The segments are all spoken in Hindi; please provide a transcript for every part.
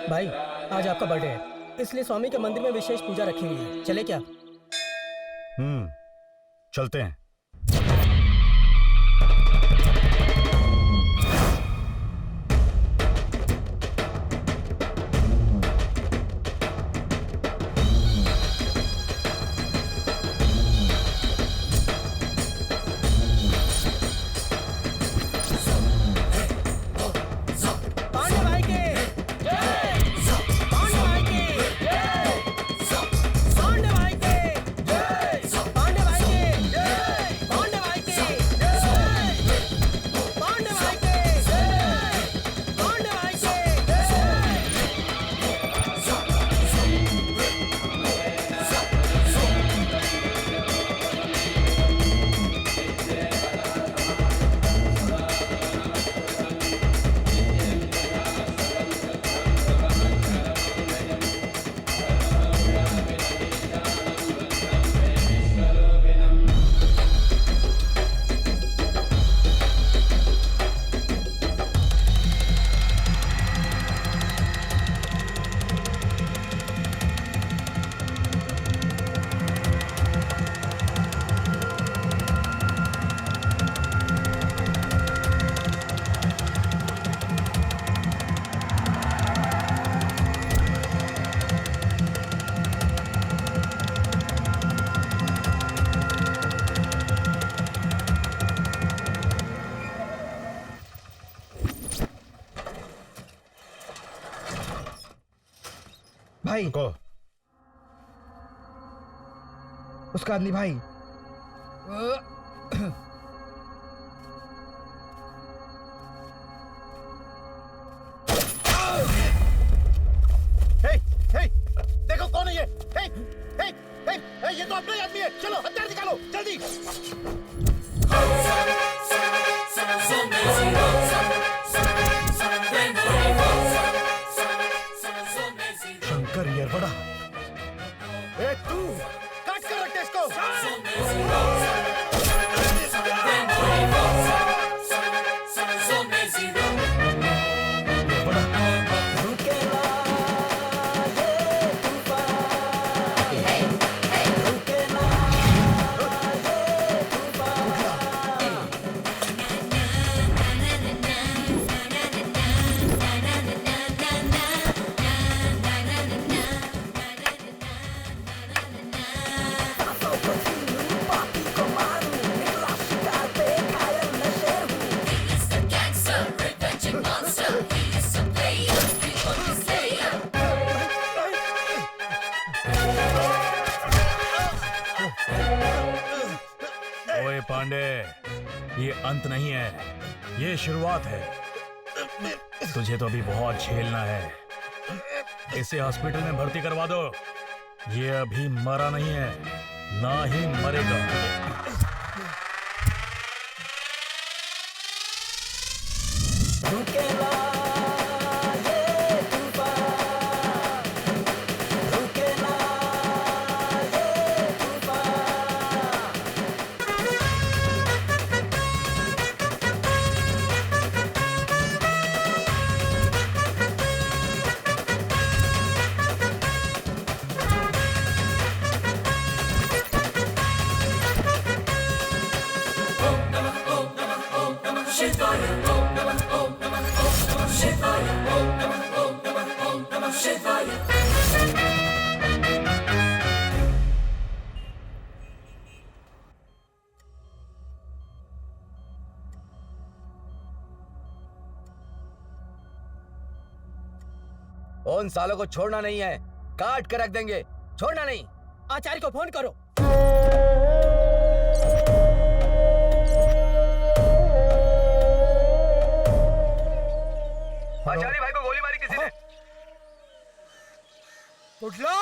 भाई आज आपका बर्थडे है, इसलिए स्वामी के मंदिर में विशेष पूजा रखी हुई है, चले क्या? चलते हैं। भाई को उसका आदमी भाई। देखो कौन है ये? ये तो अपना ही आदमी है। चलो हथियार निकालो जल्दी। शंकर येरवड़ा, तू काट कर रख इसको। ओए पांडे, ये अंत नहीं है, ये शुरुआत है। तुझे तो अभी बहुत झेलना है। इसे हॉस्पिटल में भर्ती करवा दो। ये अभी मरा नहीं है, ना ही मरेगा। उन सालों को छोड़ना नहीं है, काट कर रख देंगे, छोड़ना नहीं। आचार्य को फोन करो। आचार्य भाई को गोली मारी किसी ने। उठला।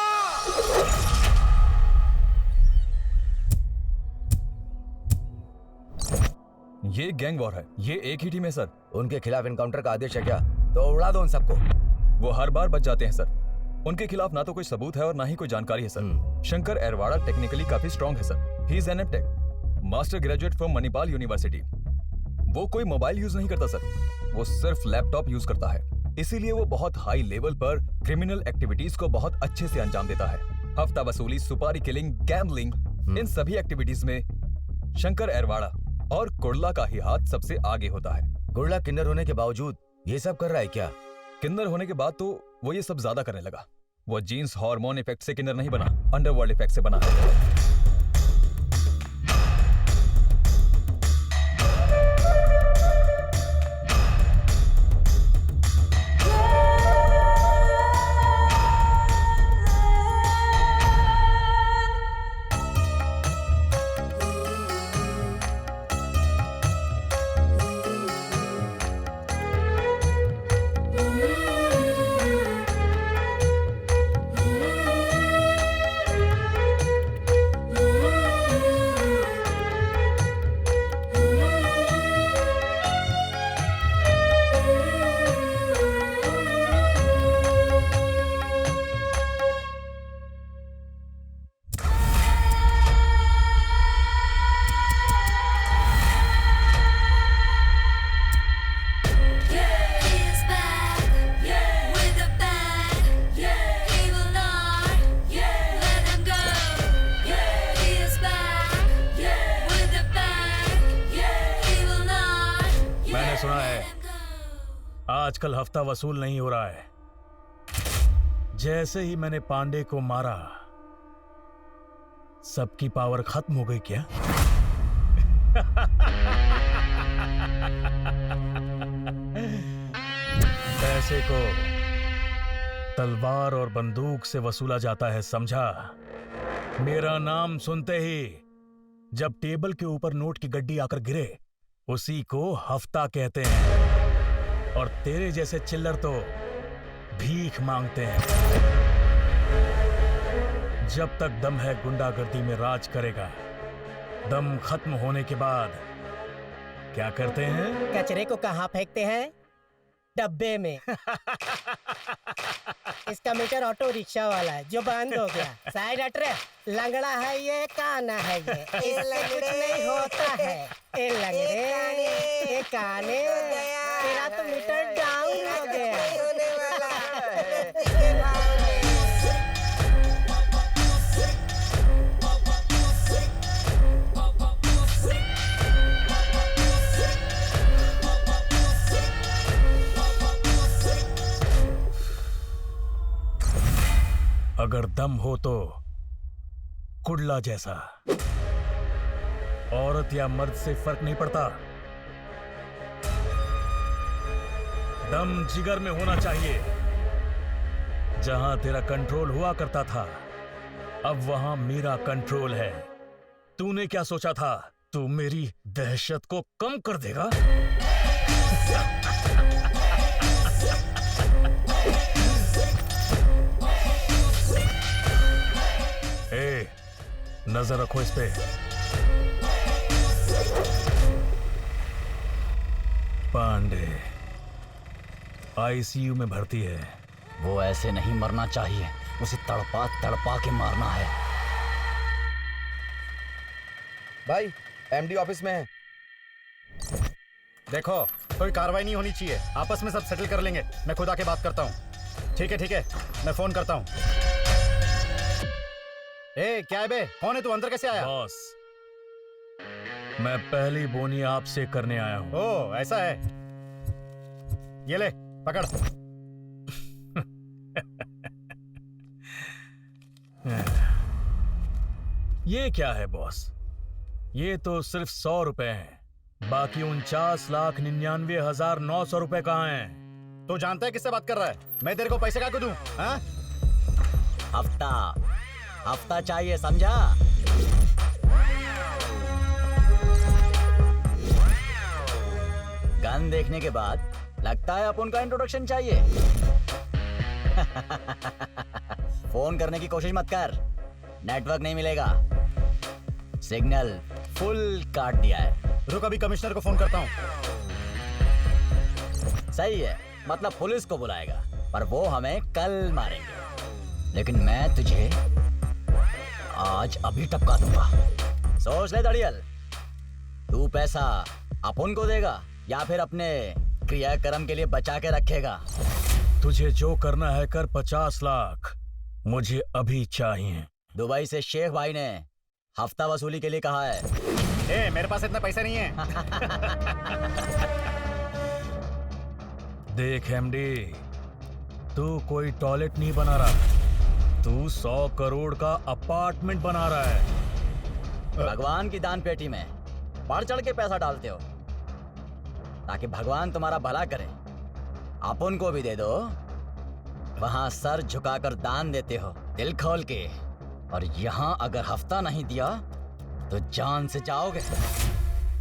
ये गैंग वॉर है, ये एक ही टीम है सर। उनके खिलाफ इनकाउंटर का आदेश है क्या? तो उड़ा दो उन सबको। वो हर बार बच जाते हैं सर। उनके खिलाफ ना तो कोई सबूत है और ना ही कोई जानकारी है सर। शंकर एरवाड़ा टेक्निकली काफी स्ट्रांग है sir. He is an MTech, master graduate from Manipal university. वो कोई मोबाइल यूज नहीं करता सर, वो सिर्फ लैपटॉप यूज करता है। इसीलिए वो बहुत हाई लेवल पर क्रिमिनल एक्टिविटीज को बहुत अच्छे से अंजाम देता है। हफ्ता वसूली, सुपारी किलिंग, गैम्बलिंग, इन सभी एक्टिविटीज में शंकर एरवाड़ा और कुर्ला का ही हाथ सबसे आगे होता है। गुरला किन्नर होने के बावजूद ये सब कर रहा है क्या? किन्नर होने के बाद तो वो ये सब ज्यादा करने लगा। वो जीन्स हार्मोन इफेक्ट से किन्नर नहीं बना, अंडरवर्ल्ड इफेक्ट से बना है। आजकल हफ्ता वसूल नहीं हो रहा है। जैसे ही मैंने पांडे को मारा, सबकी पावर खत्म हो गई क्या? पैसे को तलवार और बंदूक से वसूला जाता है, समझा? मेरा नाम सुनते ही जब टेबल के ऊपर नोट की गड्डी आकर गिरे, उसी को हफ्ता कहते हैं। और तेरे जैसे चिल्लर तो भीख मांगते हैं। जब तक दम है गुंडागर्दी में राज करेगा। दम खत्म होने के बाद क्या करते हैं? कचरे को कहाँ फेंकते हैं? डब्बे में। इसका मीटर ऑटो रिक्शा वाला है जो बंद हो गया। साइड हट रे, लंगड़ा है ये, काना है ये, इससे कुछ नहीं होता है। ए लंगड़े, ए काने, तेरा तो मीटर डाउन हो गया। अगर दम हो तो कुड़ला जैसा, औरत या मर्द से फर्क नहीं पड़ता। दम जिगर में होना चाहिए। जहां तेरा कंट्रोल हुआ करता था, अब वहां मेरा कंट्रोल है। तूने क्या सोचा था? तू मेरी दहशत को कम कर देगा? ए, नजर रखो इस पे। पांडे आईसीयू में भर्ती है। वो ऐसे नहीं मरना चाहिए, उसे तड़पा तड़पा के मारना है। भाई एमडी ऑफिस में है। देखो, कोई कार्रवाई नहीं होनी चाहिए। आपस में सब सेटल कर लेंगे। मैं खुद आके बात करता हूँ। ठीक है, मैं फोन करता हूँ। ए, क्या है बे? कौन है तू? अंदर कैसे आया? बॉस, मैं पहली बोनी आपसे करने आया हूँ। ओ, ऐसा है। ये ले, पकड़। ये क्या है बॉस? ये तो सिर्फ 100 रुपए हैं। बाकी 49,99,900 रुपए कहाँ हैं? तू जानता है किससे बात कर रहा है? मैं तेरे को पैसे क्या दूं? हाँ? हफ्ता चाहिए, समझा? गन देखने के बाद लगता है अपन का इंट्रोडक्शन चाहिए। फोन करने की कोशिश मत कर, नेटवर्क नहीं मिलेगा। सिग्नल फुल काट दिया है। रुक, अभी कमिश्नर को फोन करता हूँ। सही है, मतलब पुलिस को बुलाएगा, पर वो हमें कल मारेंगे। लेकिन मैं तुझे आज अभी टपका दूंगा। सोच ले दड़ियल, तू पैसा अपन को देगा या फिर अपने क्रियाक्रम के लिए बचा के रखेगा? तुझे जो करना है कर, 50 लाख मुझे अभी चाहिए। दुबई से शेख भाई ने हफ्ता वसूली के लिए कहा है। ए, मेरे पास इतने पैसे नहीं है। देख एमडी, तू कोई टॉयलेट नहीं बना रहा, तू 100 करोड़ का अपार्टमेंट बना रहा है। भगवान की दान पेटी में बढ़ चढ़ के पैसा डालते हो ताकि भगवान तुम्हारा भला करे। अपन को भी दे दो, वहां सर झुकाकर दान देते हो दिल खोल के, और यहां अगर हफ्ता नहीं दिया तो जान से जाओगे।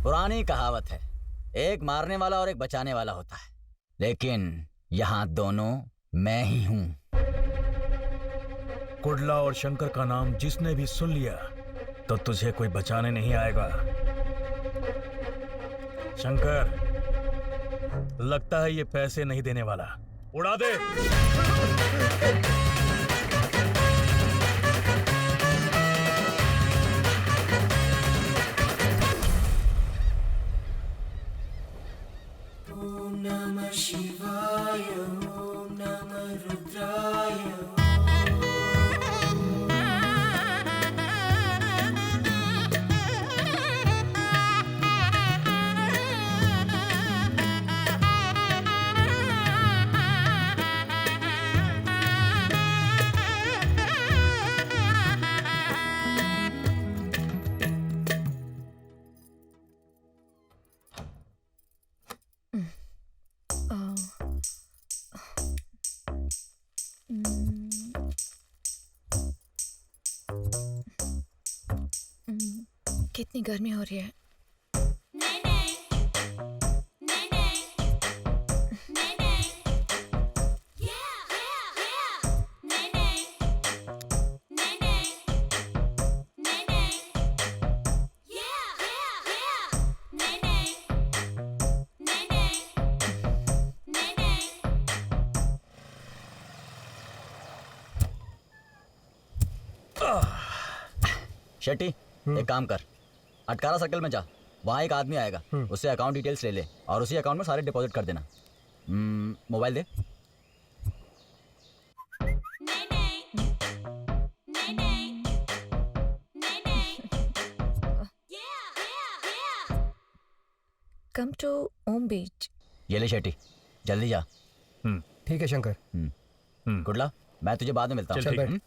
पुरानी कहावत है, एक मारने वाला और एक बचाने वाला होता है, लेकिन यहां दोनों मैं ही हूं। कुडला और शंकर का नाम जिसने भी सुन लिया तो तुझे कोई बचाने नहीं आएगा। शंकर, लगता है ये पैसे नहीं देने वाला, उड़ा दे। कितनी गर्मी हो रही है। शेट्टी, एक काम कर, अटकारा सर्कल में जा, वहाँ एक आदमी आएगा, उससे अकाउंट डिटेल्स ले ले और उसी अकाउंट में सारे डिपॉजिट कर देना। मोबाइल दे। कम टू ओम बीच। ये ले शेट्टी, जल्दी जा। ठीक है शंकर। गुडला, मैं तुझे बाद में मिलता हूँ। चल बैठ।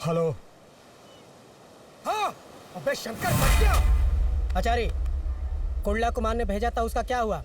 हेलो। हाँ, अबे शंकर मत गया। आचार्य, कुंडला कुमार ने भेजा था, उसका क्या हुआ?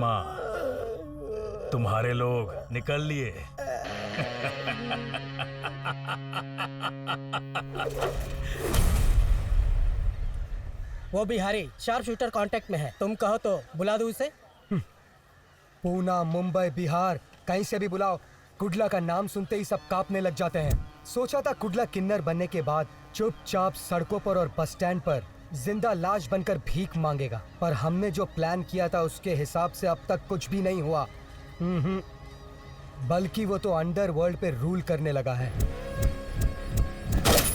मामा, तुम्हारे लोग निकल लिए। वो बिहारी शार्प शूटर कांटेक्ट में है, तुम कहो तो बुला दूं उसे। पूना, मुंबई, बिहार, कहीं से भी बुलाओ, कुडला का नाम सुनते ही सब कांपने लग जाते हैं। सोचा था कुडला किन्नर बनने के बाद चुपचाप सड़कों पर और बस स्टैंड पर जिंदा लाश बनकर भीख मांगेगा, पर हमने जो प्लान किया था उसके हिसाब से अब तक कुछ भी नहीं हुआ। बल्कि वो तो अंडरवर्ल्ड पे रूल करने लगा है।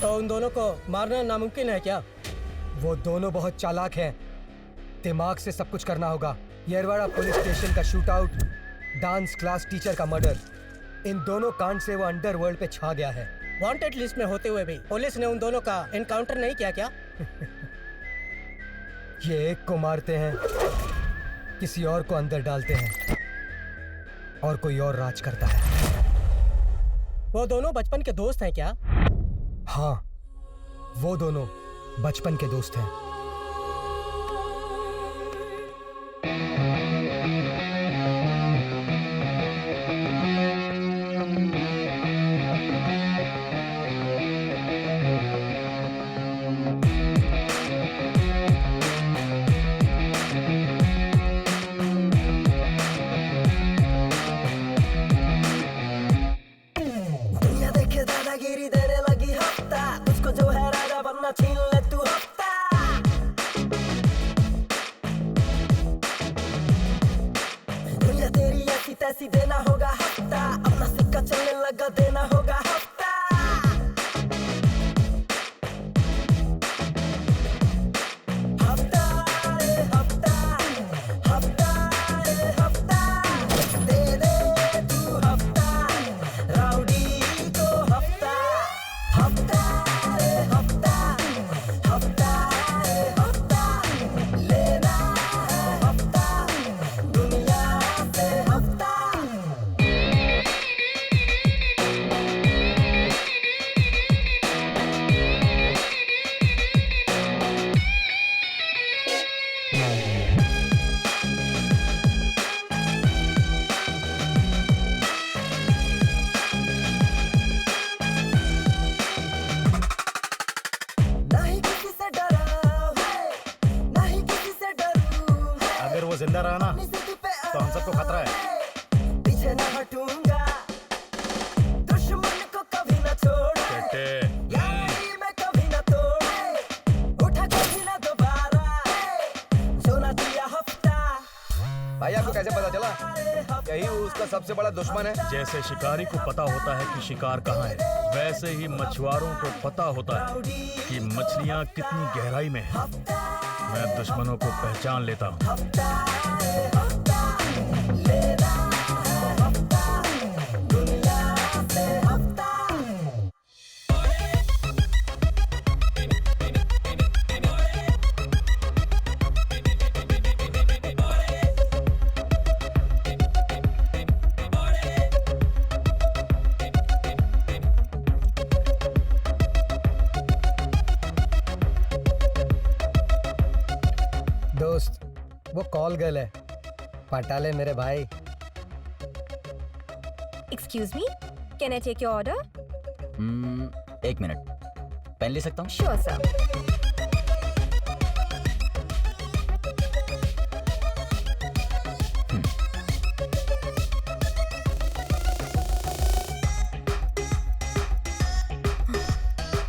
तो उन दोनों को मारना नामुमकिन है क्या? वो दोनों बहुत चालाक हैं, दिमाग से सब कुछ करना होगा। येरवाड़ा पुलिस स्टेशन का shoot out, dance class teacher का मर्डर, इन दोनों कांड से वो अंडरवर्ल्ड पे छा गया है। वांटेड लिस्ट में होते हुए भी पुलिस ने उन दोनों का एनकाउंटर नहीं किया क्या? ये एक को मारते हैं, किसी और को अंदर डालते हैं और कोई और राज करता है। वो दोनों बचपन के दोस्त हैं क्या? हाँ, वो दोनों बचपन के दोस्त हैं। दुनिया देखे दादागिरी देने लगी हफ्ता, उसको जो है राजा बनना छीन ले तू हफ्ता। दुनिया तेरी ऐसी तैसी देना होगा हफ्ता, अपना सिक्का चलने लगा देना होगा हफ्ता। हफ्ता रे हफ्ता, हफ्ता रे हफ्ता, दे दे तू हफ्ता, राउडी को हफ्ता। हफ्ता रे हफ्ता, हफ्ता रे हफ्ता, लेना है हफ्ता, दुनिया से हफ्ता। नहीं किसी से डरा है, नहीं किसी से डरूं है, अगर वो जिंदा रहा ना अपनी जिद पे तो हम सबको खतरा है। पीछे न हटूंगा, दुश्मन को कभी न छोड़े, बेटे, यारी में कभी न तोड़े, उठा कभी न दोबारा, जो न दिया हफ्ता। भाई आपको कैसे पता चला? यही वो उसका सबसे बड़ा दुश्मन है। जैसे शिकारी को पता होता है कि शिकार कहाँ है, वैसे ही मछुआरों को पता होता है कि मछलियाँ कितनी गहराई में हैं। मैं दुश्मनों को पहचान लेता हूँ। हफ्ता रे हफ्ता, लेना है हफ्ता, दुनिया से हफ्ता। दोस्त, वो कॉल गर्ल है, पटा ले मेरे भाई। Excuse me, can I take your order? एक मिनट, पेन ले सकता हूँ? Sure, sir.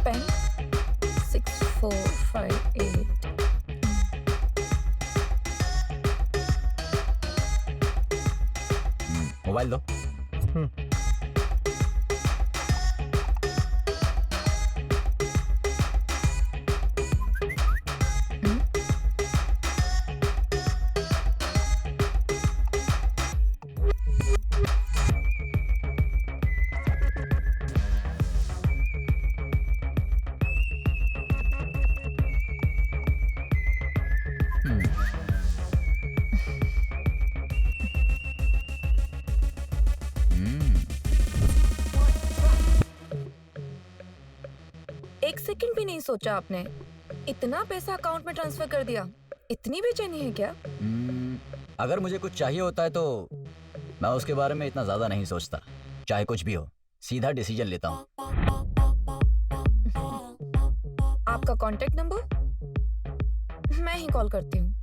Pen 6458. मोबाइल दो। एक सेकंड भी नहीं सोचा आपने? इतना पैसा अकाउंट में ट्रांसफर कर दिया, इतनी बेचैनी है क्या? अगर मुझे कुछ चाहिए होता है तो मैं उसके बारे में इतना ज्यादा नहीं सोचता। चाहे कुछ भी हो, सीधा डिसीजन लेता हूँ। आपका कांटेक्ट नंबर? मैं ही कॉल करती हूँ।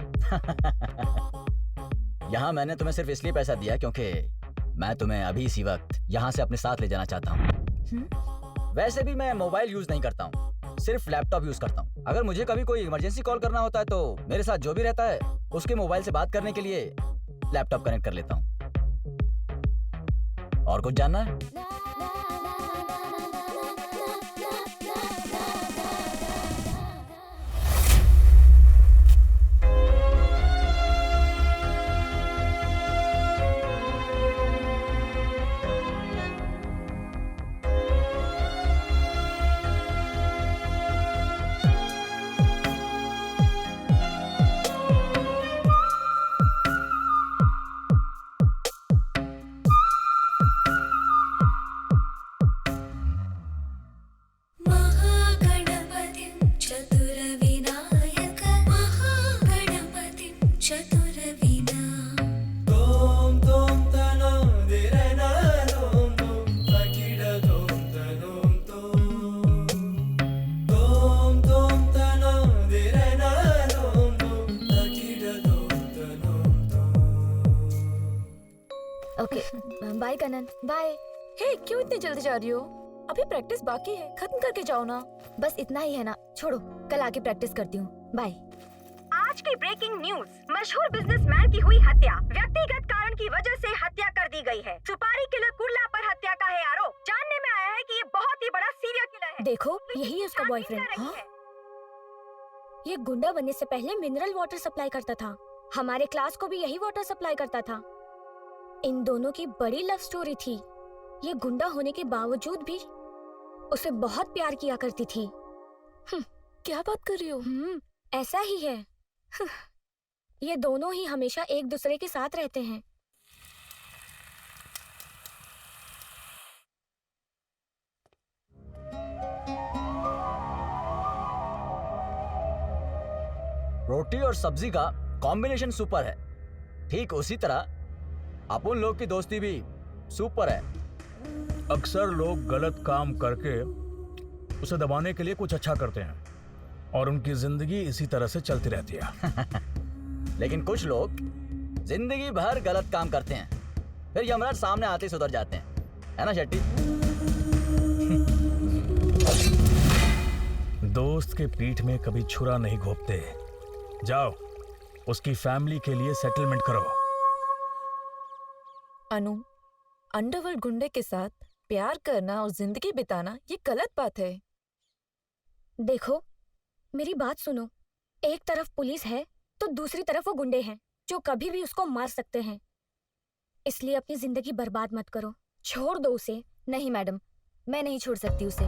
यहाँ मैंने तुम्हें सिर्फ इसलिए पैसा दिया क्योंकि मैं तुम्हें अभी इसी वक्त यहाँ से अपने साथ ले जाना चाहता हूँ। वैसे भी मैं मोबाइल यूज नहीं करता हूँ, सिर्फ लैपटॉप यूज करता हूँ। अगर मुझे कभी कोई इमरजेंसी कॉल करना होता है तो मेरे साथ जो भी रहता है उसके मोबाइल से बात करने के लिए लैपटॉप कनेक्ट कर लेता हूँ। और कुछ जानना है? Okay bye Kanan, bye. Hey, क्यों इतनी जल्दी जा रही हो? अभी प्रैक्टिस बाकी है, खत्म करके जाओ ना। बस इतना ही है ना, छोड़ो, कल आके प्रैक्टिस करती हूँ। बाय। आज की ब्रेकिंग न्यूज, मशहूर बिजनेसमैन की हुई हत्या। व्यक्तिगत कारण की वजह से हत्या कर दी गई है। सुपारी किलर कुर्ला पर हत्या का है आरोप। जानने में आया है कि ये बहुत ही बड़ा सीरियल किलर है। देखो, यही है उसका बॉयफ्रेंड। ये गुंडा बनने से पहले मिनरल वाटर सप्लाई करता था। हमारे क्लास को भी यही वाटर सप्लाई करता था। इन दोनों की बड़ी लव स्टोरी थी। ये गुंडा होने के बावजूद भी उसे बहुत प्यार किया करती थी। क्या बात कर रही हो? ऐसा ही है। ये दोनों ही हमेशा एक दूसरे के साथ रहते हैं। रोटी और सब्जी का कॉम्बिनेशन सुपर है। ठीक उसी तरह अपन लोग की दोस्ती भी सुपर है। अक्सर लोग गलत काम करके उसे दबाने के लिए कुछ अच्छा करते हैं और उनकी जिंदगी इसी तरह से चलती रहती है। लेकिन कुछ लोग जिंदगी भर गलत काम करते हैं, फिर यमराज सामने आते ही सुधर जाते हैं, है ना शेट्टी? दोस्त के पीठ में कभी छुरा नहीं घोंपते। जाओ, उसकी फैमिली के लिए सेटलमेंट करो। अनु, अंडरवर्ल्ड गुंडे के साथ प्यार करना और जिंदगी बिताना ये गलत बात है। देखो, मेरी बात सुनो। एक तरफ पुलिस है तो दूसरी तरफ वो गुंडे हैं जो कभी भी उसको मार सकते हैं। इसलिए अपनी जिंदगी बर्बाद मत करो। छोड़ दो उसे। नहीं मैडम, मैं नहीं छोड़ सकती उसे।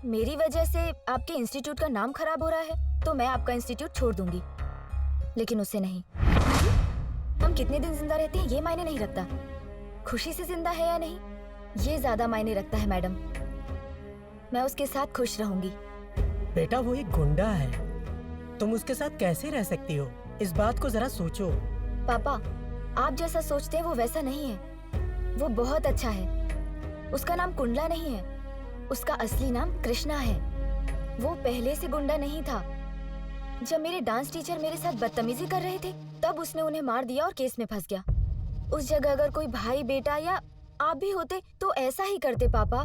मेरी वजह से आपके इंस्टीट्यूट का नाम खराब हो रहा है तो मैं आपका इंस्टीट्यूट छोड़ दूंगी, लेकिन उसे नहीं। हम कितने दिन जिंदा रहते हैं ये मायने नहीं रखता, खुशी से जिंदा है या नहीं ये ज्यादा मायने रखता है मैडम। मैं उसके साथ खुश रहूंगी। बेटा, वो एक गुंडा है, तुम उसके साथ कैसे रह सकती हो? इस बात को जरा सोचो। पापा, आप जैसा सोचते हैं वो वैसा नहीं है। वो बहुत अच्छा है। उसका नाम कुंडला नहीं है, उसका असली नाम कृष्णा है। वो पहले से गुंडा नहीं था। जब मेरे डांस टीचर मेरे साथ बदतमीजी कर रहे थे तब उसने उन्हें मार दिया और केस में फंस गया। उस जगह अगर कोई भाई बेटा या आप भी होते तो ऐसा ही करते पापा।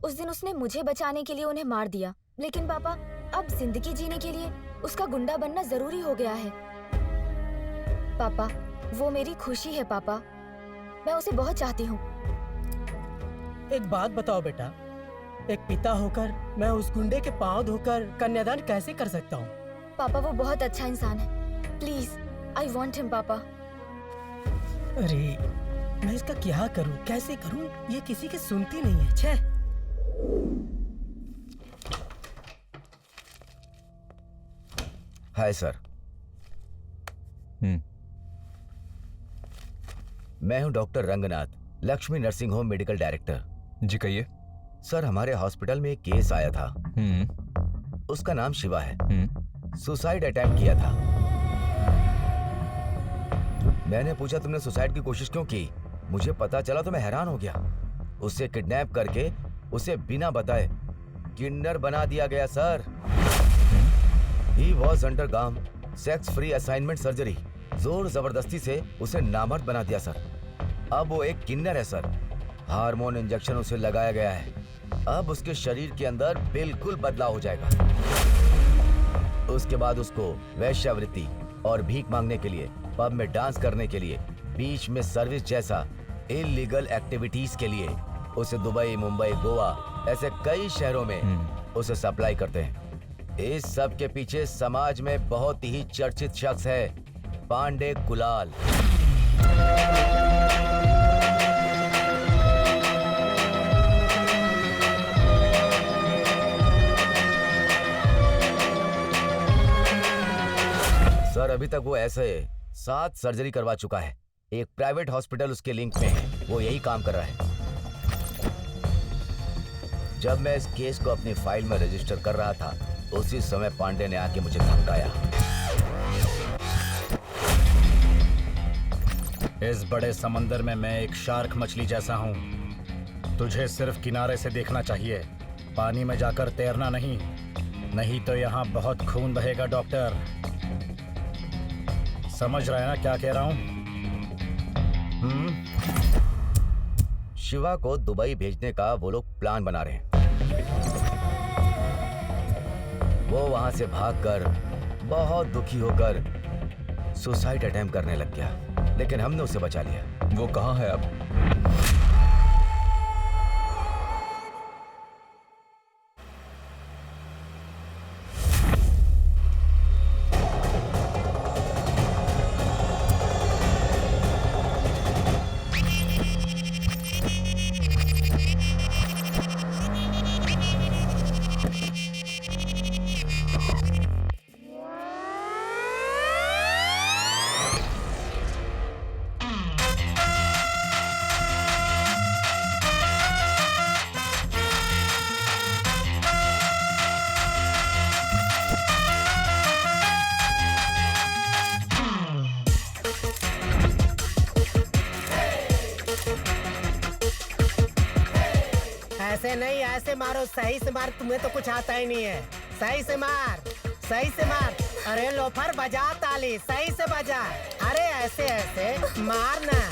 उस दिन उसने मुझे बचाने के लिए उन्हें मार दिया, लेकिन पापा अब जिंदगी जीने के लिए उसका गुंडा बनना जरूरी हो गया है। पापा, वो मेरी खुशी है पापा। मैं उसे बहुत चाहती हूँ। एक बात बताओ बेटा, एक पिता होकर मैं उस गुंडे के पांव धोकर कन्यादान कैसे कर सकता हूँ? पापा, वो बहुत अच्छा इंसान है। प्लीज, आई वॉन्ट हिम पापा। अरे, मैं इसका क्या करूँ, कैसे करूँ? ये किसी की सुनती नहीं है। छे। Hi sir. मैं हूं doctor Ranganath, Lakshmi nursing home medical director. जी कहिए। सर, हमारे हॉस्पिटल में एक केस आया था। उसका नाम शिवा है। सुसाइड अटेम्प्ट किया था। मैंने पूछा तुमने सुसाइड की कोशिश क्यों की? मुझे पता चला तो मैं हैरान हो गया। उसे किडनैप करके उसे बिना बताए किन्नर बना दिया गया sir. He was undergone sex free assignment surgery। जोर जबरदस्ती से उसे नामर्द बना दिया सर। अब वो एक किन्नर है सर। हार्मोन इंजेक्शन उसे लगाया गया है। अब उसके शरीर के अंदर बिल्कुल बदलाव हो जाएगा। उसके बाद उसको वैश्यावृत्ति और भीख मांगने के लिए, पब में डांस करने के लिए, बीच में सर्विस जैसा इलीगल एक्टिविटीज के लिए उसे दुबई, मुंबई, गोवा ऐसे कई शहरों में उसे सप्लाई करते हैं। इस सब के पीछे समाज में बहुत ही चर्चित शख्स है पांडे कुलाल। सर अभी तक वो ऐसे 7 सर्जरी करवा चुका है। एक प्राइवेट हॉस्पिटल उसके लिंक में है, वो यही काम कर रहा है। जब मैं इस केस को अपनी फाइल में रजिस्टर कर रहा था उसी समय पांडे ने आके मुझे धमकाया। इस बड़े समंदर में मैं एक शार्क मछली जैसा हूँ। तुझे सिर्फ किनारे से देखना चाहिए, पानी में जाकर तैरना नहीं, नहीं तो यहाँ बहुत खून बहेगा डॉक्टर। समझ रहा है ना क्या कह रहा हूँ? शिवा को दुबई भेजने का वो लोग प्लान बना रहे हैं। वो वहां से भागकर बहुत दुखी होकर सुसाइड अटेम्प्ट करने लग गया, लेकिन हमने उसे बचा लिया। वो कहाँ है अब? ऐसे नहीं, ऐसे मारो, सही से मार। तुम्हें तो कुछ आता ही नहीं है। सही से मार, सही से मार। अरे लोफर बजा ताली, सही से बजा। अरे ऐसे ऐसे मारना।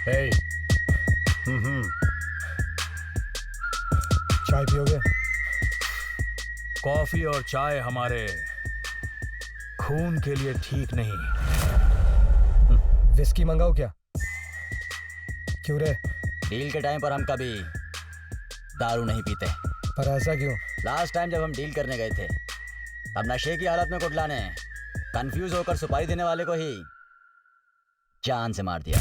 Hey. चाय पियोगे? कॉफी और चाय हमारे खून के लिए ठीक नहीं। विस्की मंगाओ क्या? क्यों रे? डील के टाइम पर हम कभी दारू नहीं पीते। पर ऐसा क्यों? लास्ट टाइम जब हम डील करने गए थे तब नशे की हालत में कुटला ने कंफ्यूज होकर सुपारी देने वाले को ही जान से मार दिया।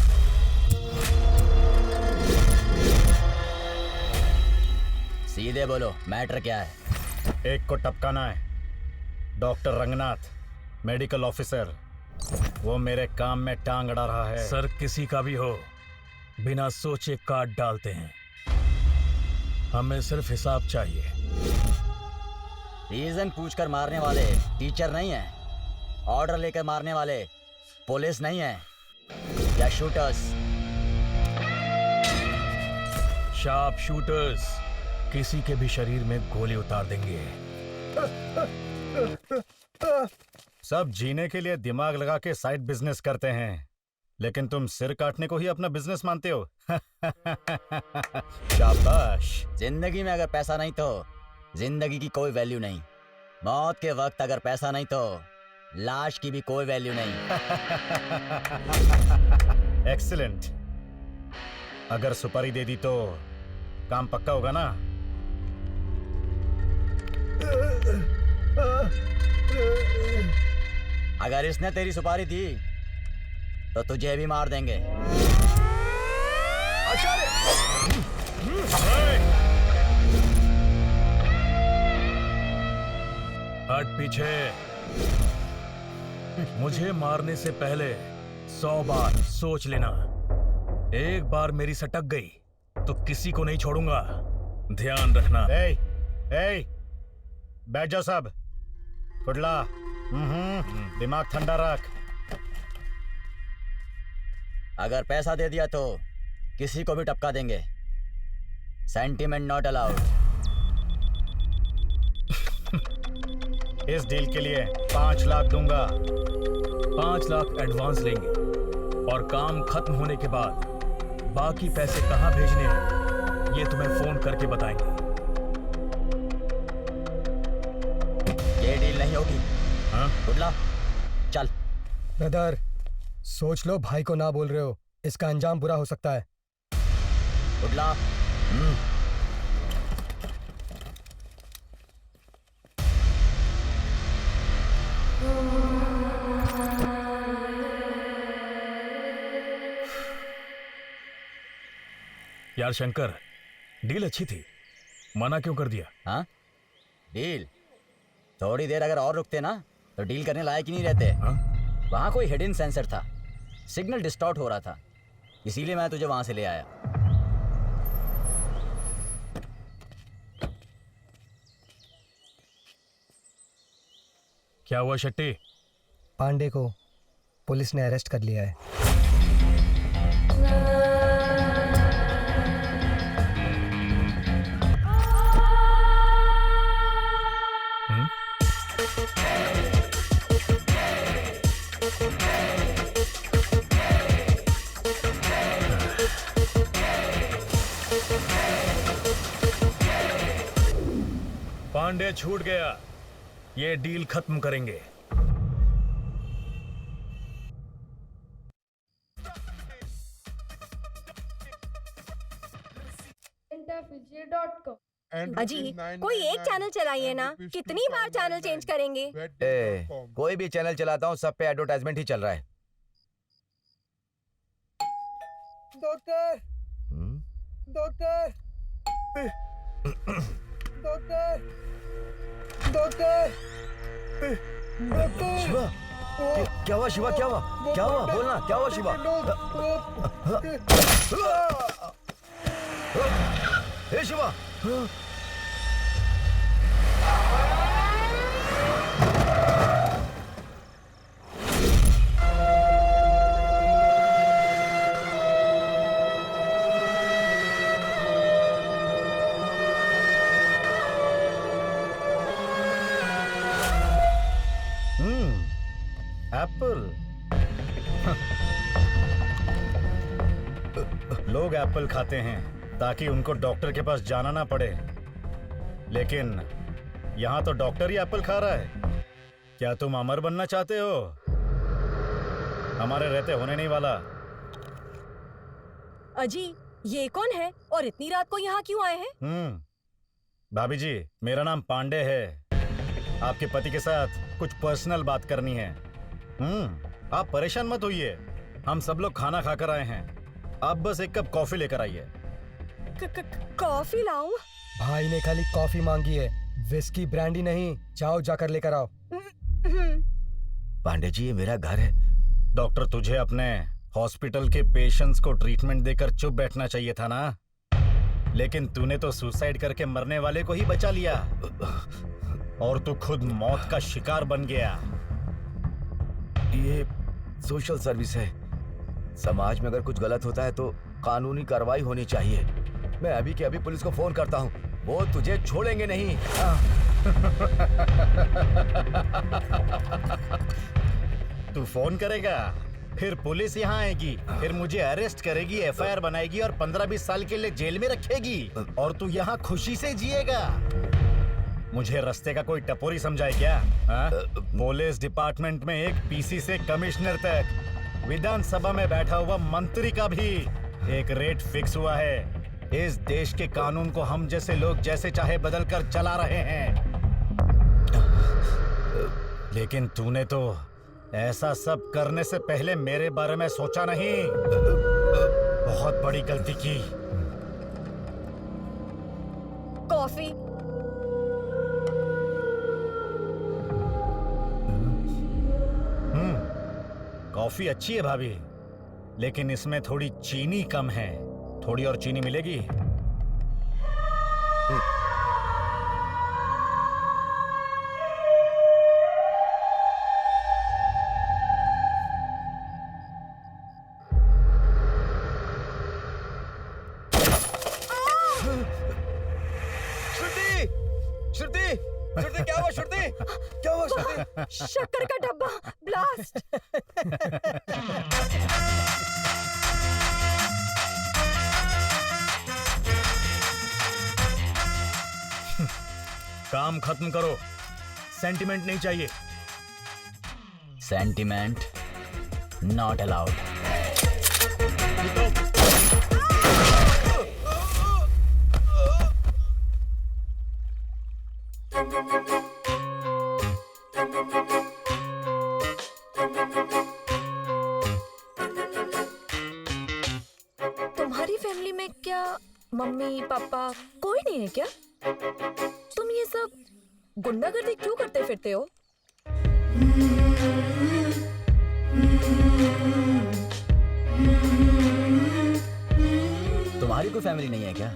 सीधे बोलो, मैटर क्या है? एक को टपकाना है। डॉक्टर रंगनाथ, मेडिकल ऑफिसर, वो मेरे काम में टांग अड़ा रहा है। सर किसी का भी हो, बिना सोचे काट डालते हैं। हमें सिर्फ हिसाब चाहिए। रीजन पूछकर मारने वाले टीचर नहीं है, ऑर्डर लेकर मारने वाले पुलिस नहीं है या शूटर्स। शार्प शूटर्स किसी के भी शरीर में गोली उतार देंगे। सब जीने के लिए दिमाग लगा के साइड बिजनेस करते हैं, लेकिन तुम सिर काटने को ही अपना बिजनेस मानते हो। शाबाश। जिंदगी में अगर पैसा नहीं तो जिंदगी की कोई वैल्यू नहीं। मौत के वक्त अगर पैसा नहीं तो लाश की भी कोई वैल्यू नहीं। एक्सीलेंट। अगर सुपारी दे दी तो काम पक्का होगा ना? अगर इसने तेरी सुपारी दी तो तुझे भी मार देंगे। हट पीछे। मुझे मारने से पहले 100 बार सोच लेना। एक बार मेरी सटक गई तो किसी को नहीं छोड़ूंगा, ध्यान रखना। बैठ जाओ सब। कुडला, दिमाग ठंडा रख। अगर पैसा दे दिया तो किसी को भी टपका देंगे। Sentiment not allowed. इस डील के लिए 5 लाख दूंगा। 5 लाख एडवांस लेंगे और काम खत्म होने के बाद बाकी पैसे कहां भेजने हैं ये तुम्हें फोन करके बताएंगे। ये डील नहीं होगी। हाँ? कुडला, चल। ब्रदर, सोच लो, भाई को ना बोल रहे हो, इसका अंजाम बुरा हो सकता है। कुडला। यार शंकर, डील अच्छी थी, मना क्यों कर दिया? हाँ, डील थोड़ी देर अगर और रुकते ना तो डील करने लायक ही नहीं रहते। हाँ? वहां कोई हिडन सेंसर था, सिग्नल डिस्टॉर्ट हो रहा था, इसीलिए मैं तुझे वहां से ले आया। क्या हुआ शेट्टी? पांडे को पुलिस ने अरेस्ट कर लिया है। पांडे छूट गया, ये डील खत्म करेंगे। अजी, कोई एक चैनल चलाइए ना, कितनी बार चैनल चेंज करेंगे? कोई भी चैनल चलाता हूँ, सब पे एडवर्टाइजमेंट ही चल रहा है। Doctor, doctor, doctor, doctor, doctor. Shiva, क्या हुआ शिवा? क्या हुआ? क्या हुआ? बोलना, क्या हुआ शिवा? हे शिवा! एप्पल। लोग एप्पल खाते हैं ताकि उनको डॉक्टर के पास जाना ना पड़े, लेकिन यहाँ तो डॉक्टर ही एप्पल खा रहा है। क्या तुम अमर बनना चाहते हो? हमारे रहते होने नहीं वाला। अजी, ये कौन है और इतनी रात को यहाँ क्यों आए हैं? भाभी जी, मेरा नाम पांडे है। आपके पति के साथ कुछ पर्सनल बात करनी है। आप परेशान मत होइए, हम सब लोग खाना खाकर आए हैं। आप बस एक कप कॉफी लेकर आइए। कॉफी लाऊं? भाई ने खाली कॉफी मांगी है, विस्की ब्रांडी नहीं। जाओ, जाकर लेकर आओ। पांडे जी, ये मेरा घर है। डॉक्टर, तुझे अपने हॉस्पिटल के पेशेंट्स को ट्रीटमेंट देकर चुप बैठना चाहिए था ना, लेकिन तूने तो सुसाइड करके मरने वाले को ही बचा लिया और तू खुद मौत का शिकार बन गया। ये सोशल सर्विस है। समाज में अगर कुछ गलत होता है तो कानूनी कार्रवाई होनी चाहिए। मैं अभी के अभी पुलिस को फोन करता हूँ, वो तुझे छोड़ेंगे नहीं। तू फोन करेगा, फिर पुलिस यहाँ आएगी, फिर मुझे अरेस्ट करेगी, एफआईआर बनाएगी और 15-20 साल के लिए जेल में रखेगी, और तू यहाँ खुशी से जिएगा। मुझे रास्ते का कोई टपोरी समझाए क्या? पुलिस डिपार्टमेंट में एक पीसी से कमिश्नर तक, विधानसभा में बैठा हुआ मंत्री का भी एक रेट फिक्स हुआ है। इस देश के कानून को हम जैसे लोग जैसे चाहे बदल कर चला रहे हैं, लेकिन तूने तो ऐसा सब करने से पहले मेरे बारे में सोचा नहीं? बहुत बड़ी गलती की। कॉफी। कॉफी अच्छी है भाभी, लेकिन इसमें थोड़ी चीनी कम है। थोड़ी और चीनी मिलेगी? श्रुति क्या हुआ? श्रुति क्या हुआ? श्रुति शक्कर का डब्बा ब्लास्ट। काम खत्म करो, सेंटिमेंट नहीं चाहिए। Sentiment not allowed. तुम्हारी फैमिली में क्या मम्मी पापा कोई नहीं है क्या? तुम ये सब गुंडागर्दी क्यों करते फिरते हो? तुम्हारी कोई फैमिली नहीं है क्या?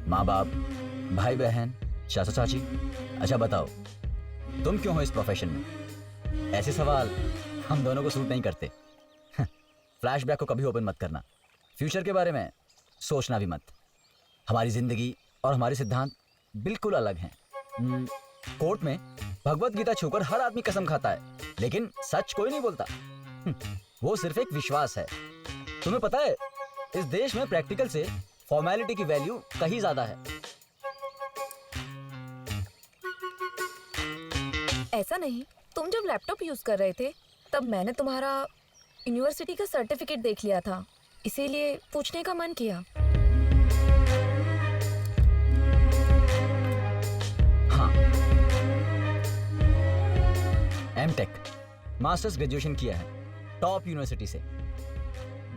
माँ बाप, भाई बहन, चाचा चाची? अच्छा बताओ, तुम क्यों हो इस प्रोफेशन में? ऐसे सवाल हम दोनों को सूट नहीं करते। फ्लैशबैक को कभी ओपन मत करना, फ्यूचर के बारे में सोचना भी मत। हमारी जिंदगी और हमारे सिद्धांत बिल्कुल अलग हैं। कोर्ट में भगवत गीता छूकर हर आदमी कसम खाता है, लेकिन सच कोई नहीं बोलता। वो सिर्फ एक विश्वास है। तुम्हें पता है, इस देश में प्रैक्टिकल से फॉर्मेलिटी की वैल्यू कहीं ज्यादा है। ऐसा नहीं, तुम जब लैपटॉप यूज कर रहे थे तब मैंने तुम्हारा यूनिवर्सिटी का सर्टिफिकेट देख लिया था, इसीलिए पूछने का मन किया। हाँ, एमटेक मास्टर्स ग्रेजुएशन किया है टॉप यूनिवर्सिटी से।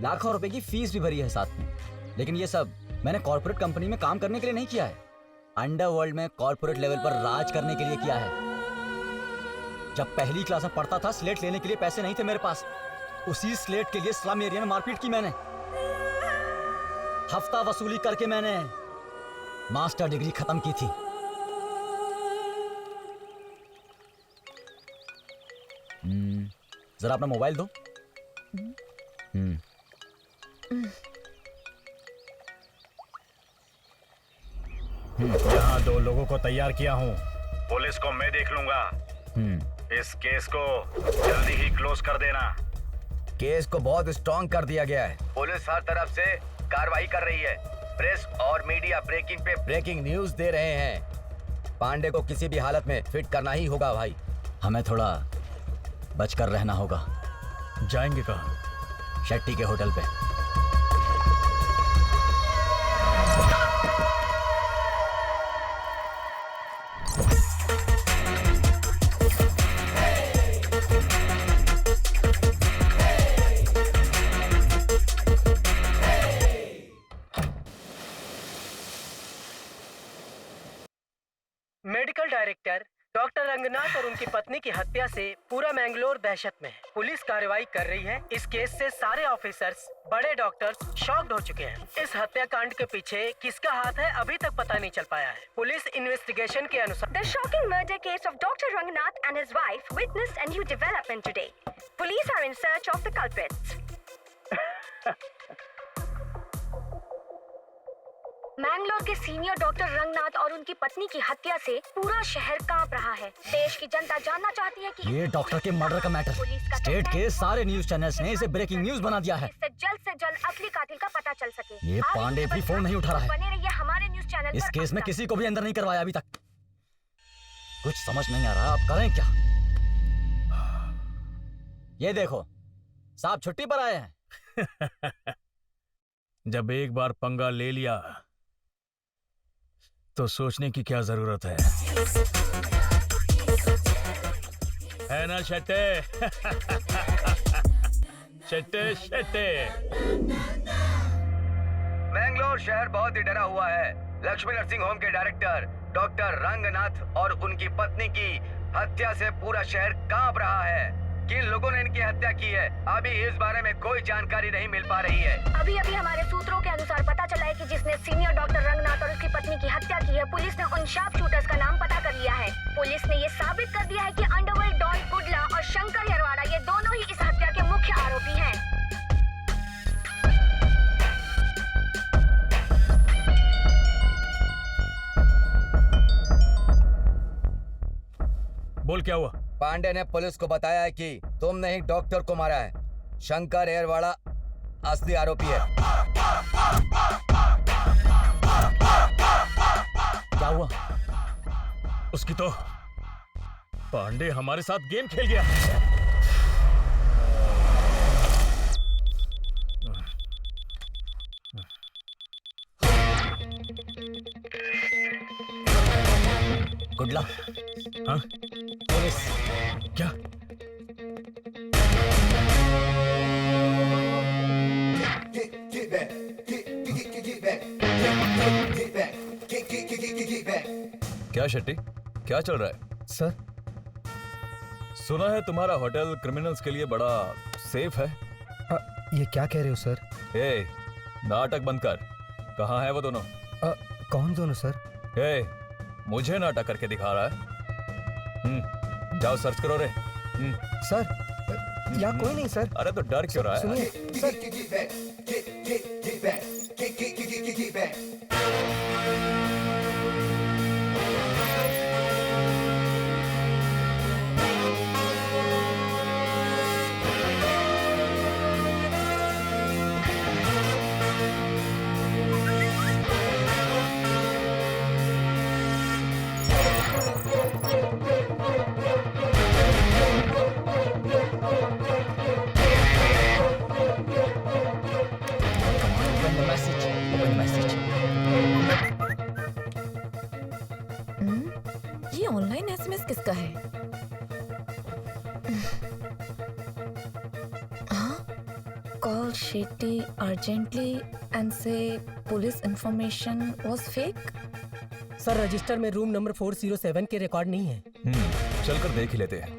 लाखों रुपए की फीस भी भरी है साथ में। लेकिन ये सब मैंने कॉर्पोरेट कंपनी में काम करने के लिए नहीं किया है, अंडरवर्ल्ड में कॉर्पोरेट लेवल पर राज करने के लिए किया है। जब पहली क्लास में पढ़ता था, स्लेट लेने के लिए पैसे नहीं थे मेरे पास। उसी स्लेट के लिए स्लम एरिया में मारपीट की मैंने। हफ्ता वसूली करके मैंने मास्टर डिग्री खत्म की थी। जरा अपना मोबाइल दो। यहाँ 2 लोगों को तैयार किया हूँ। पुलिस को मैं देख लूंगा। इस केस को जल्दी ही क्लोज कर देना। केस को बहुत स्ट्रॉन्ग कर दिया गया है। पुलिस हर तरफ से कार्रवाई कर रही है। प्रेस और मीडिया ब्रेकिंग पे ब्रेकिंग न्यूज दे रहे हैं। पांडे को किसी भी हालत में फिट करना ही होगा भाई। हमें थोड़ा बचकर रहना होगा। जाएंगे कहाँ? शेट्टी के होटल पे। मेडिकल डायरेक्टर डॉक्टर रंगनाथ और उनकी पत्नी की हत्या से पूरा मैंगलोर दहशत में है। पुलिस कार्रवाई कर रही है। इस केस से सारे ऑफिसर्स, बड़े डॉक्टर्स शॉक्ड हो चुके हैं। इस हत्याकांड के पीछे किसका हाथ है अभी तक पता नहीं चल पाया है। पुलिस इन्वेस्टिगेशन के अनुसार The shocking murder case of Dr. Rangnath and his wife witnessed a new development today. Police are in search of the culprits. Mangalore के सीनियर डॉक्टर रंगनाथ और उनकी पत्नी की हत्या से पूरा शहर कांप रहा है। देश की जनता जानना चाहती है कि ये डॉक्टर के मर्डर का मैटर स्टेट के सारे न्यूज चैनल्स ने इसे ब्रेकिंग न्यूज बना दिया है। इससे जल्द असली कातिल का पता चल सके। ये पांडे भी फोन नहीं उठा रहा है। बने रहिए हमारे न्यूज चैनल इस पर। केस में किसी को भी अंदर नहीं करवाया अभी तक। कुछ समझ नहीं आ रहा, अब करें क्या? ये देखो, साहब छुट्टी पर आए हैं। जब एक बार पंगा ले लिया तो सोचने की क्या जरूरत है? है ना शेट्टे? शेट्टे शेट्टे। मैंगलोर शहर बहुत ही डरा हुआ है। लक्ष्मी नर्सिंग होम के डायरेक्टर डॉक्टर रंगनाथ और उनकी पत्नी की हत्या से पूरा शहर कांप रहा है। किन लोगों ने इनकी हत्या की है, अभी इस बारे में कोई जानकारी नहीं मिल पा रही है। अभी अभी हमारे सूत्रों के अनुसार पता चला है कि जिसने सीनियर डॉक्टर रंगनाथ और उसकी पत्नी की हत्या की है, पुलिस ने उन शार्प शूटर्स का नाम पता कर लिया है। पुलिस ने ये साबित कर दिया है कि अंडरवर्ल्ड डॉन कुडला और शंकर यरवाड़ा ये दोनों ही इस हत्या के मुख्य आरोपी हैं। बोल क्या हुआ? पांडे ने पुलिस को बताया है कि तुमने ही डॉक्टर को मारा है। शंकर एयरवाड़ा असली आरोपी है। क्या हुआ? उसकी तो पांडे हमारे साथ गेम खेल गया। गुडला। हाँ? पुलिस। क्या? क्या शेट्टी, क्या चल रहा है? सर, सुना है तुम्हारा होटल क्रिमिनल्स के लिए बड़ा सेफ है। ये क्या कह रहे हो सर? ए, नाटक बंद कर। कहाँ है वो दोनों? कौन दोनों सर? ए, मुझे नाटक करके दिखा रहा है। जाओ सर्च करो रे। सर, यहाँ कोई नहीं सर। अरे तो डर क्यों रहा है? सुनिए सर। ये ऑनलाइन एसएमएस किसका है? Call Shetty urgently and say police information was fake. Sir, register में रूम नंबर 407 के रिकॉर्ड नहीं है। चलकर देख ही लेते हैं।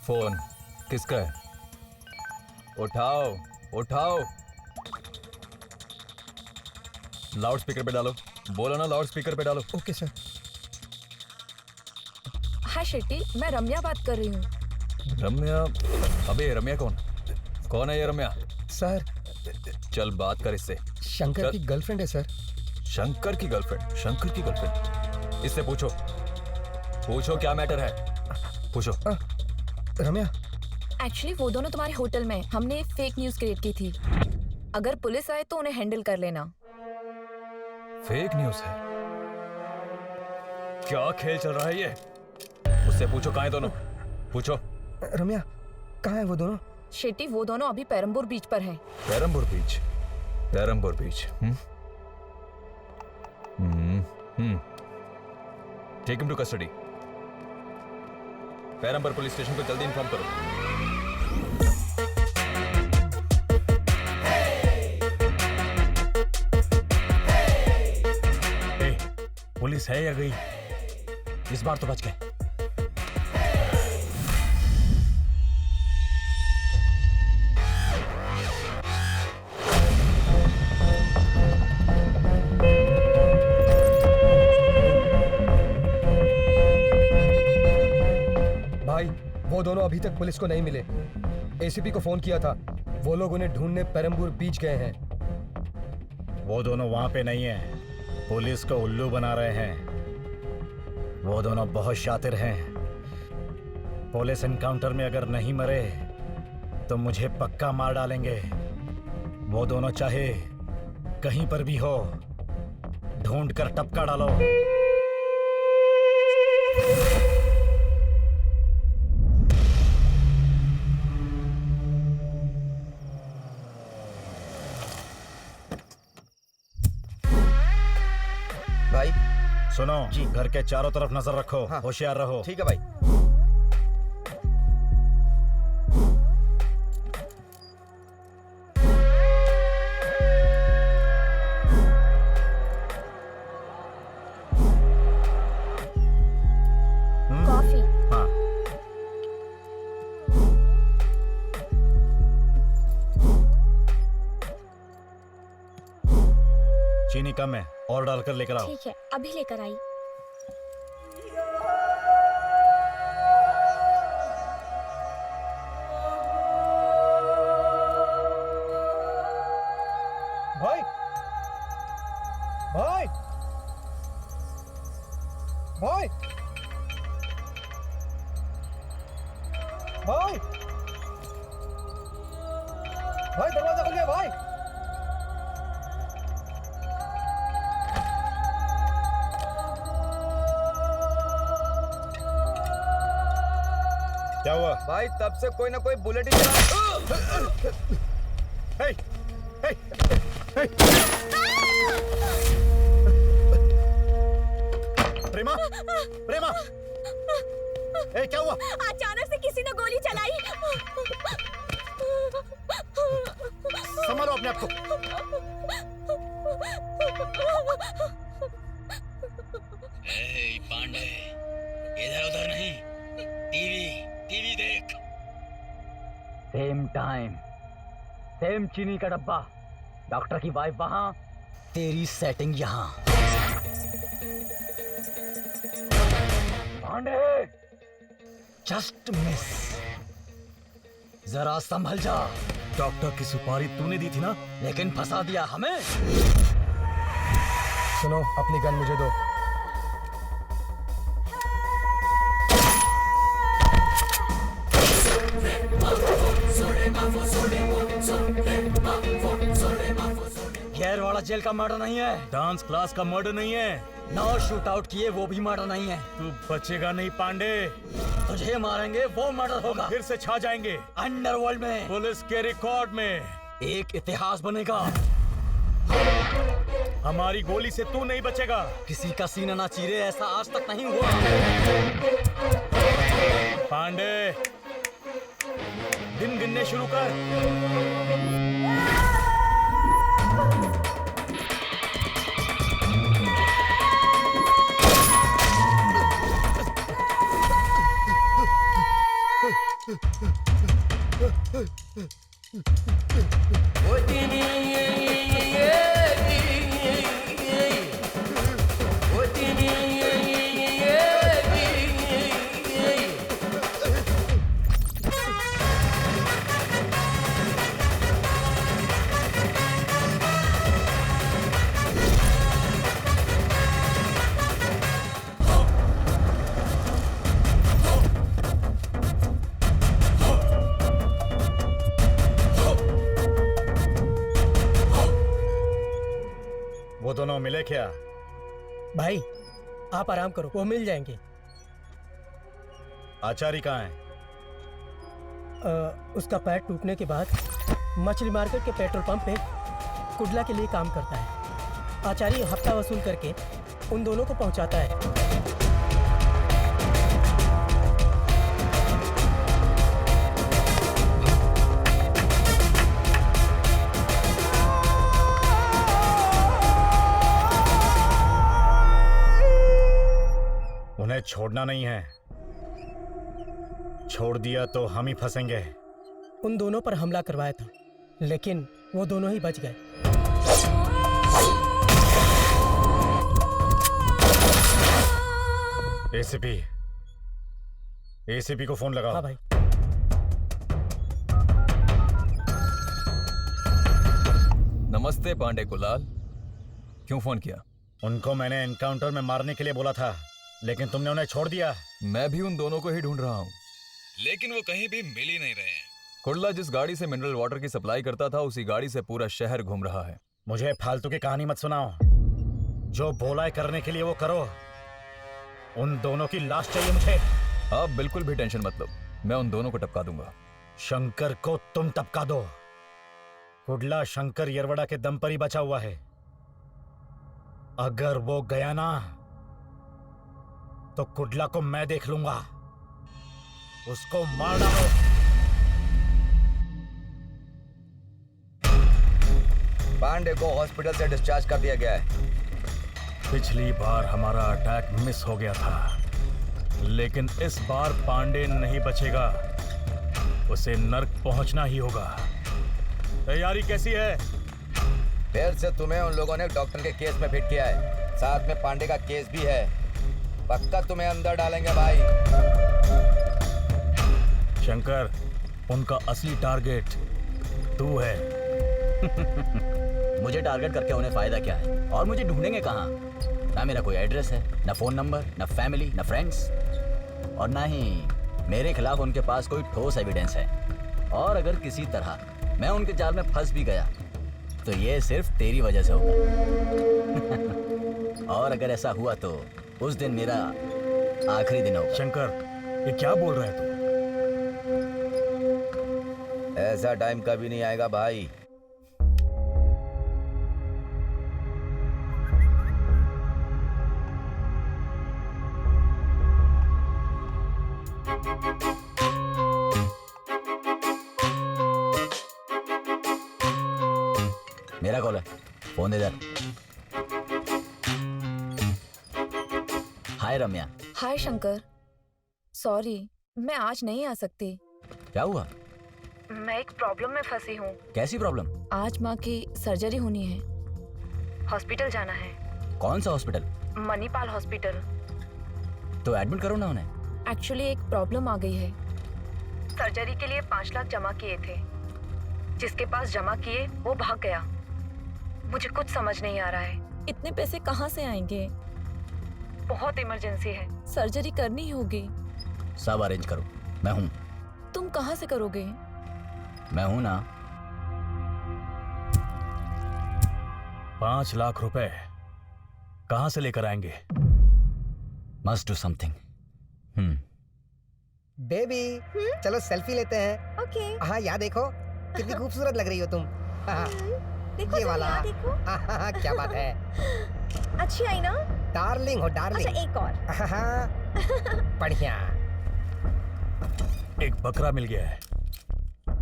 फोन किसका है? उठाओ उठाओ। लाउड स्पीकर पे डालो। बोलो ना, लाउड स्पीकर पे डालो। Okay sir. हाय शेट्टी, मैं रम्या बात कर रही हूँ। रम्या? अबे रम्या कौन है ये रम्या? सर, चल बात कर इससे। शंकर की गर्लफ्रेंड है सर। शंकर की गर्लफ्रेंड? शंकर की गर्लफ्रेंड? इससे पूछो क्या मैटर है, पूछो। रम्या, एक्चुअली वो दोनों तुम्हारे होटल में हमने फेक न्यूज क्रिएट की थी। अगर पुलिस आए तो उन्हें हैंडल कर लेना। फेक न्यूज है? क्या खेल चल रहा है ये? उससे पूछो कहाँ है दोनों, पूछो। रम्या, कहाँ है वो दोनों? शेट्टी, वो दोनों अभी पेरम्बूर बीच पर हैं। Perambur beach? Perambur beach? Take him to custody. Perambur police station को जल्दी इन्फॉर्म करो। पुलिस है या गई? इस बार तो बच गए। भाई, वो दोनों अभी तक पुलिस को नहीं मिले। एसीपी को फोन किया था, वो लोग उन्हें ढूंढने पेरम्बूर बीच गए हैं। वो दोनों वहां पे नहीं है, पुलिस को उल्लू बना रहे हैं। वो दोनों बहुत शातिर हैं। पुलिस एनकाउंटर में अगर नहीं मरे तो मुझे पक्का मार डालेंगे। वो दोनों चाहे कहीं पर भी हो, ढूंढ कर टपका डालो। सुनो जी। घर के चारों तरफ नजर रखो, हाँ। होशियार रहो। ठीक है भाई। कॉफी। हाँ। चीनी कम है, और डालकर लेकर आओ। ठीक है, अभी लेकर आई। भाई भाई भाई भाई भाई दरवाजा खोलिए भाई। क्या हुआ? भाई तब से कोई ना कोई बुलेट ही चला। हे, हे, हे। प्रेमा, प्रेमा, ए, क्या हुआ? अचानक से किसी ने गोली चलाई। संभालो अपने आप को। पांडे, इधर उधर नहीं, टीवी देख। सेम टाइम, सेम चीनी का डब्बा, डॉक्टर की वाइफ वहां, तेरी सेटिंग यहाँ। पांडे, जस्ट मिस, जरा संभल जा। डॉक्टर की सुपारी तूने दी थी ना? लेकिन फंसा दिया हमें। सुनो, अपनी गन मुझे दो। गैर वाला जेल का मर्डर नहीं है, डांस क्लास का मर्डर नहीं है। नौ शूट आउट किए वो भी मर्डर नहीं है। तू बचेगा नहीं पांडे, तुझे मारेंगे वो मर्डर होगा। फिर से छा जाएंगे अंडरवर्ल्ड में पुलिस के रिकॉर्ड में। एक इतिहास बनेगा। हमारी गोली से तू नहीं बचेगा। किसी का सीना ना चीरे, ऐसा आज तक नहीं हुआ। पांडे, दिन गिनने शुरू कर। वो दोनों मिले क्या? भाई आप आराम करो, वो मिल जाएंगे। आचारी कहाँ है? उसका पैर टूटने के बाद मछली मार्केट के पेट्रोल पंप पे कुडला के लिए काम करता है। आचारी हफ्ता वसूल करके उन दोनों को पहुंचाता है। उन्हें छोड़ना नहीं है, छोड़ दिया तो हम ही फंसेंगे। उन दोनों पर हमला करवाया था, लेकिन वो दोनों ही बच गए। एसीपी को फोन लगाओ। हाँ भाई। नमस्ते पांडे कुलाल, क्यों फोन किया? उनको मैंने एनकाउंटर में मारने के लिए बोला था, लेकिन तुमने उन्हें छोड़ दिया। मैं भी उन दोनों को ही ढूंढ रहा हूँ, लेकिन वो कहीं भी मिल ही नहीं रहे हैं। कुर्ला जिस गाड़ी से मिनरल वाटर की सप्लाई करता था, उसी गाड़ी से पूरा शहर घूम रहा है। मुझे फालतू की कहानी मत सुनाओ, जो बोला है करने के लिए वो करो। उन दोनों की लाश चाहिए मुझे। आप बिल्कुल भी टेंशन मत लो, मैं उन दोनों को टपका दूंगा। शंकर को तुम टपका दो। कुडला शंकर येरवड़ा के दम पर ही बचा हुआ है। अगर वो गया ना तो कुडला को मैं देख लूंगा। उसको मार डालो। पांडे को हॉस्पिटल से डिस्चार्ज कर दिया गया है। पिछली बार हमारा अटैक मिस हो गया था, लेकिन इस बार पांडे नहीं बचेगा। उसे नर्क पहुंचना ही होगा। तैयारी कैसी है? फिर से तुम्हें उन लोगों ने डॉक्टर के केस में फिट किया है, साथ में पांडे का केस भी है। पक्का तुम्हें अंदर डालेंगे भाई। शंकर, उनका असली टारगेट तू है। मुझे टारगेट करके उन्हें फायदा क्या है? और मुझे ढूंढेंगे कहाँ? ना मेरा कोई एड्रेस है, ना फोन नंबर, ना फैमिली, ना फ्रेंड्स, और ना ही मेरे खिलाफ उनके पास कोई ठोस एविडेंस है। और अगर किसी तरह मैं उनके जाल में फंस भी गया तो ये सिर्फ तेरी वजह से होगा। और अगर ऐसा हुआ तो उस दिन मेरा आखिरी दिन होगा। शंकर, ये क्या बोल रहा है तू? ऐसा टाइम कभी नहीं आएगा भाई। मेरा कॉल है, फोन दे इधर। हाय रम्या। हाय शंकर, सॉरी मैं आज नहीं आ सकती। क्या हुआ? मैं एक प्रॉब्लम में फंसी हूँ। कैसी प्रॉब्लम? आज माँ की सर्जरी होनी है, हॉस्पिटल जाना है। कौन सा हॉस्पिटल? मणिपाल हॉस्पिटल। तो एडमिट करो ना उन्हें। एक्चुअली एक प्रॉब्लम आ गई है। सर्जरी के लिए 5 लाख जमा किए थे, जिसके पास जमा किए वो भाग गया। मुझे कुछ समझ नहीं आ रहा है, इतने पैसे कहाँ से आएंगे? बहुत इमरजेंसी है, सर्जरी करनी होगी। सब अरेंज करो, मैं हूँ। तुम कहाँ से करोगे? मैं हूँ ना। 5 लाख रुपए कहाँ से लेकर आएंगे? Must do something. बेबी चलो सेल्फी लेते हैं। ओके। हाँ यहाँ देखो कितनी खूबसूरत लग रही हो तुम। हाँ, देखो ये वाला। यहाँ देखो। हाँ, क्या बात है। अच्छी आई ना? डार्लिंग हो डार्लिंग। अच्छा एक और। हाँ, बढ़िया। एक बकरा मिल गया है,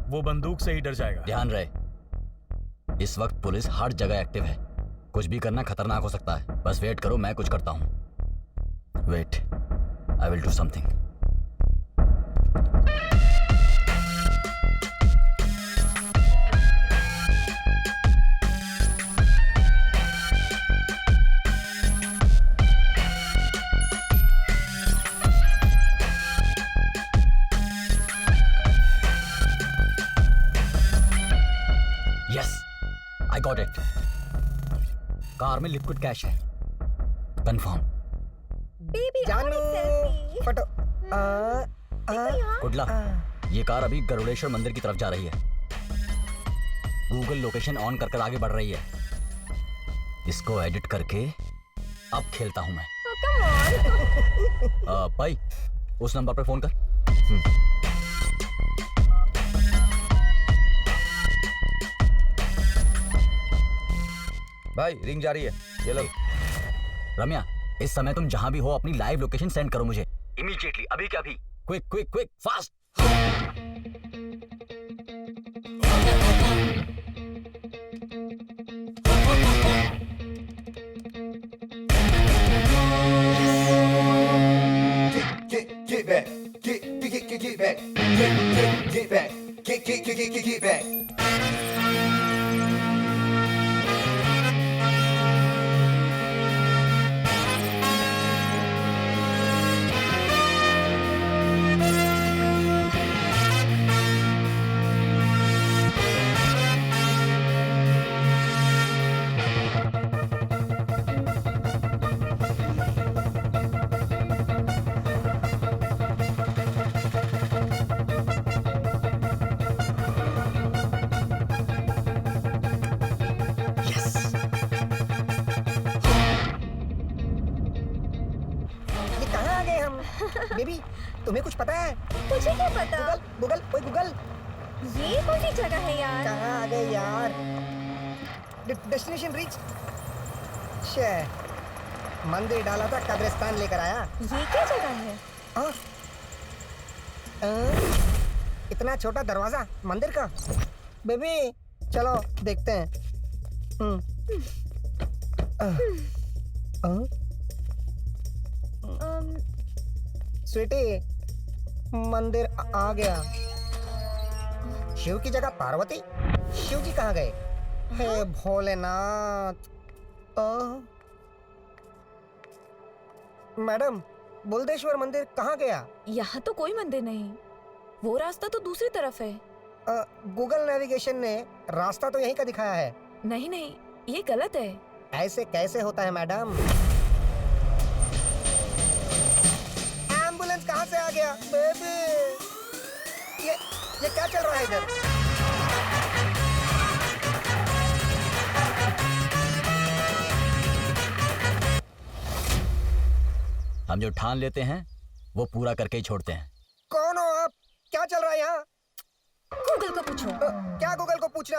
वो बंदूक से ही डर जाएगा। ध्यान रहे, इस वक्त पुलिस हर जगह एक्टिव है। कुछ भी करना खतरनाक हो सकता है। बस वेट करो, मैं कुछ करता हूँ। Wait, I will do something. Got it. Car में लिक्विड कैश है, कंफर्म। बेबी जानू फोटो। कुडला, ये कार अभी गरुड़ेश्वर मंदिर की तरफ जा रही है। गूगल लोकेशन ऑन कर आगे बढ़ रही है। इसको एडिट करके अब खेलता हूं मैं। भाई उस नंबर पे फोन कर। भाई रिंग जा रही है, ये लो। रम्या, इस समय तुम जहां भी हो अपनी लाइव लोकेशन सेंड करो मुझे इमीडिएटली, अभी क्या अभी। Quick quick quick fast. Get back, get back, get back, get back. Baby तुम्हें कुछ पता है? तुझे क्या पता? गूगल ओए गूगल, ये कौन सी जगह है यार? कहाँ आ गए यार? Destination reach. मंदिर डाला था, कब्रिस्तान लेकर आया। ये क्या जगह है? हाँ? इतना छोटा दरवाजा मंदिर का। बेबी चलो देखते हैं। स्वीटी, मंदिर आ गया। शिव की जगह पार्वती? शिव जी कहाँ गए? हे भोलेनाथ। मैडम, बुलदेश्वर मंदिर कहाँ गया? यहाँ तो कोई मंदिर नहीं, वो रास्ता तो दूसरी तरफ है। गूगल नेविगेशन ने रास्ता तो यहीं का दिखाया है। नहीं नहीं, ये गलत है। ऐसे कैसे होता है मैडम? एम्बुलेंस कहाँ से आ गया? बेबी, ये क्या चल रहा है इधर? हम जो ठान लेते हैं वो पूरा करके ही छोड़ते हैं। कौन हो आप? क्या चल रहा है यहाँ? गूगल को पूछो। क्या गूगल को पूछना?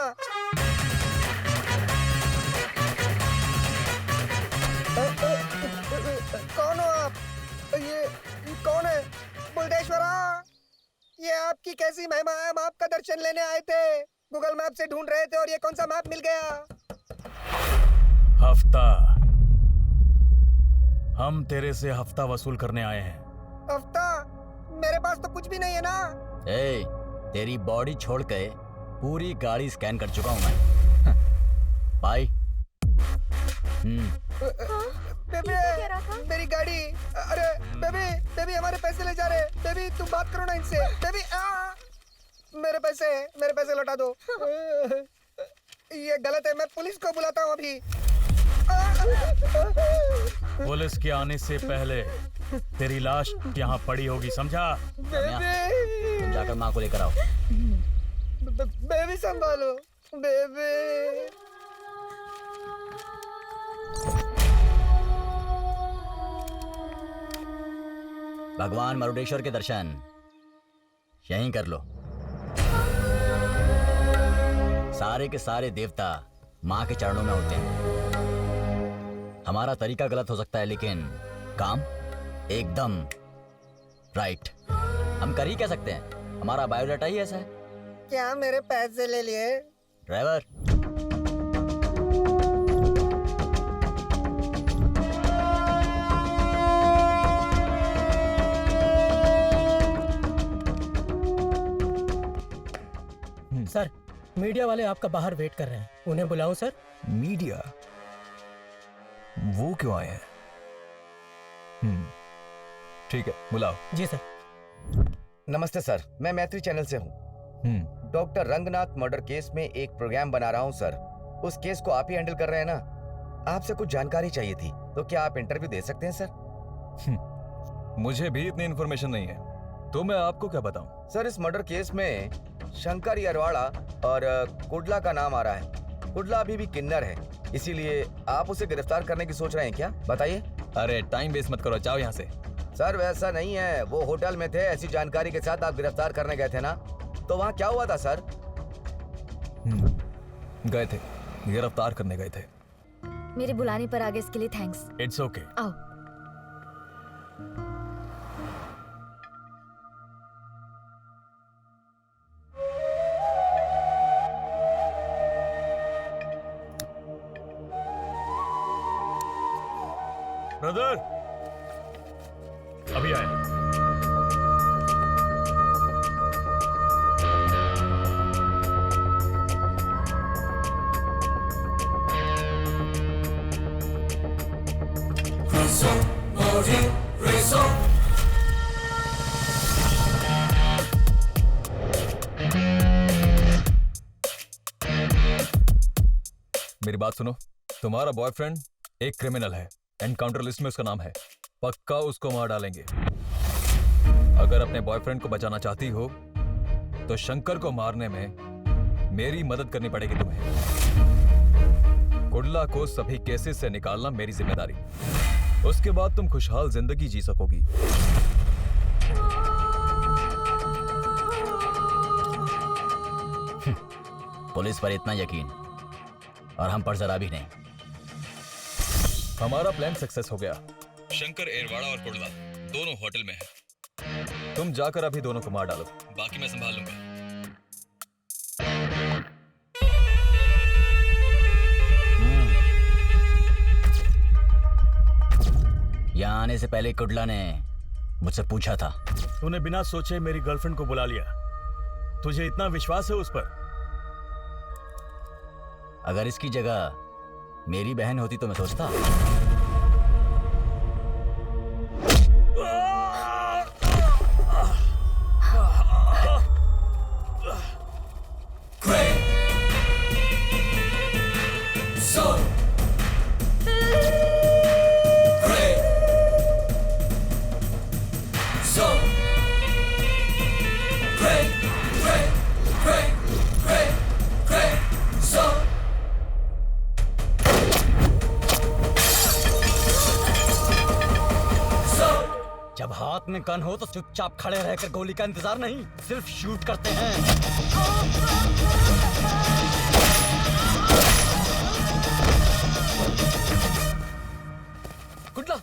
कौन हो आप? ये कौन है? बुलदेश्वरा, ये आपकी कैसी महिमा है? हम आपका दर्शन लेने आए थे, गूगल मैप से ढूंढ रहे थे और ये कौन सा मैप मिल गया? हफ्ता, हम तेरे से हफ्ता वसूल करने आए हैं। हफ्ता? मेरे पास तो कुछ भी नहीं है ना। ए, तेरी बॉडी छोड़ के पूरी गाड़ी स्कैन कर चुका हूं मैं। भाई। बेबी, मेरी गाड़ी। अरे बेबी हमारे पैसे ले जा रहे। बेबी तुम बात करो ना इनसे। बेबी मेरे पैसे लौटा दो। ये गलत है, मैं पुलिस को बुलाता हूँ अभी। पुलिस के आने से पहले तेरी लाश यहाँ पड़ी होगी, समझा? तुम जाकर माँ को लेकर आओ। बेबी संभालो बेबी। भगवान मरुडेश्वर के दर्शन यहीं कर लो। सारे के सारे देवता माँ के चरणों में होते हैं। हमारा तरीका गलत हो सकता है लेकिन काम एकदम राइट। हम कर ही क्या सकते हैं, हमारा बायोडाटा ही ऐसा है। क्या मेरे पैसे ले लिए? ड्राइवर, सर, मीडिया वाले आपका बाहर वेट कर रहे हैं, उन्हें बुलाऊं सर? मीडिया? वो क्यों आए हैं? ठीक है, बुलाओ। जी सर। नमस्ते सर, मैं मैत्री चैनल से हूँ। डॉक्टर रंगनाथ मर्डर केस में एक प्रोग्राम बना रहा हूँ सर। उस केस को आप ही हैंडल कर रहे हैं ना? आपसे कुछ जानकारी चाहिए थी, तो क्या आप इंटरव्यू दे सकते हैं सर? मुझे भी इतनी इन्फॉर्मेशन नहीं है, तो मैं आपको क्या बताऊं? सर, इस मर्डर केस में शंकर यरवाड़ा और कुडला का नाम आ रहा है। कुडला अभी भी किन्नर है, इसीलिए आप उसे गिरफ्तार करने की सोच रहे हैं क्या? बताइए। अरे टाइम वेस्ट मत करो, जाओ यहाँ से। सर वैसा नहीं है, वो होटल में थे, ऐसी जानकारी के साथ आप गिरफ्तार करने गए थे ना, तो वहाँ क्या हुआ था सर? गए थे, गिरफ्तार करने गए थे। मेरे बुलाने पर आगे इसके लिए थैंक्स। It's okay. आओ। ब्रदर, अभी आए। मेरी बात सुनो, तुम्हारा बॉयफ्रेंड एक क्रिमिनल है, एनकाउंटर लिस्ट में उसका नाम है। पक्का उसको मार डालेंगे। अगर अपने बॉयफ्रेंड को बचाना चाहती हो तो शंकर को मारने में मेरी मदद करनी पड़ेगी तुम्हें। कुडला को सभी केसेस से निकालना मेरी जिम्मेदारी। उसके बाद तुम खुशहाल जिंदगी जी सकोगी। पुलिस पर इतना यकीन और हम पर जरा भी नहीं। हमारा प्लान सक्सेस हो गया। शंकर एरवाड़ा और कुर्ला दोनों होटल में हैं। तुम जाकर अभी दोनों को मार डालो, बाकी मैं संभाल लूंगा। यहाँ आने से पहले कुडला ने मुझसे पूछा था। तूने बिना सोचे मेरी गर्लफ्रेंड को बुला लिया। तुझे इतना विश्वास है उस पर? अगर इसकी जगह मेरी बहन होती तो मैं सोचता। जब हाथ में गन हो तो चुपचाप खड़े रहकर गोली का इंतजार नहीं, सिर्फ शूट करते हैं। कुडला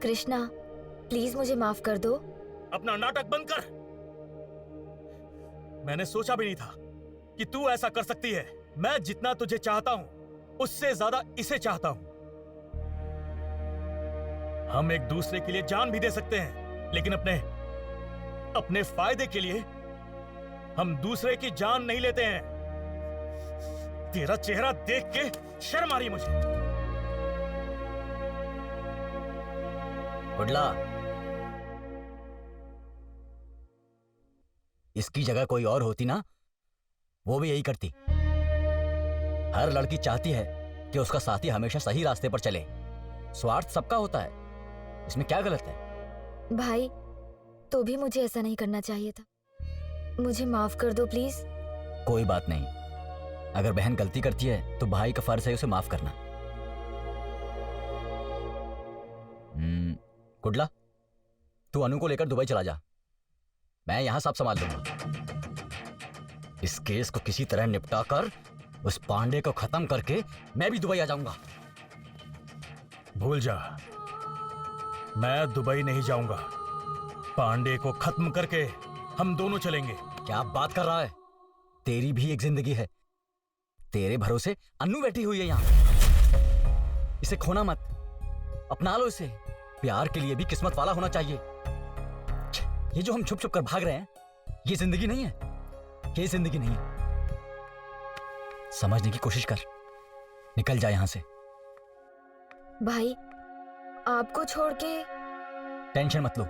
कृष्णा, प्लीज मुझे माफ कर दो। अपना नाटक बंद कर। मैंने सोचा भी नहीं था कि तू ऐसा कर सकती है। मैं जितना तुझे चाहता हूं उससे ज्यादा इसे चाहता हूं। हम एक दूसरे के लिए जान भी दे सकते हैं, लेकिन अपने फायदे के लिए हम दूसरे की जान नहीं लेते हैं। तेरा चेहरा देख के शर्म आ रही मुझे। कुडला, इसकी जगह कोई और होती ना, वो भी यही करती। हर लड़की चाहती है कि उसका साथी हमेशा सही रास्ते पर चले। स्वार्थ सबका होता है, इसमें क्या गलत है? भाई, तो भी मुझे ऐसा नहीं करना चाहिए था। मुझे माफ कर दो प्लीज। कोई बात नहीं, अगर बहन गलती करती है तो भाई का फर्ज है उसे माफ करना। कुडला, तू अनु को लेकर दुबई चला जा, मैं यहां सब संभाल लूंगा। इस केस को किसी तरह निपटा कर उस पांडे को खत्म करके मैं भी दुबई आ जाऊंगा। भूल जा, मैं दुबई नहीं जाऊंगा। पांडे को खत्म करके हम दोनों चलेंगे। क्या बात कर रहा है? तेरी भी एक जिंदगी है। तेरे भरोसे अन्नू बैठी हुई है यहां। इसे खोना मत, अपना लो इसे। प्यार के लिए भी किस्मत वाला होना चाहिए। ये जो हम छुप छुप कर भाग रहे हैं, ये जिंदगी नहीं है। ये जिंदगी नहीं है। समझने की कोशिश कर, निकल जा यहां से। भाई, आपको छोड़ के। टेंशन मत लो,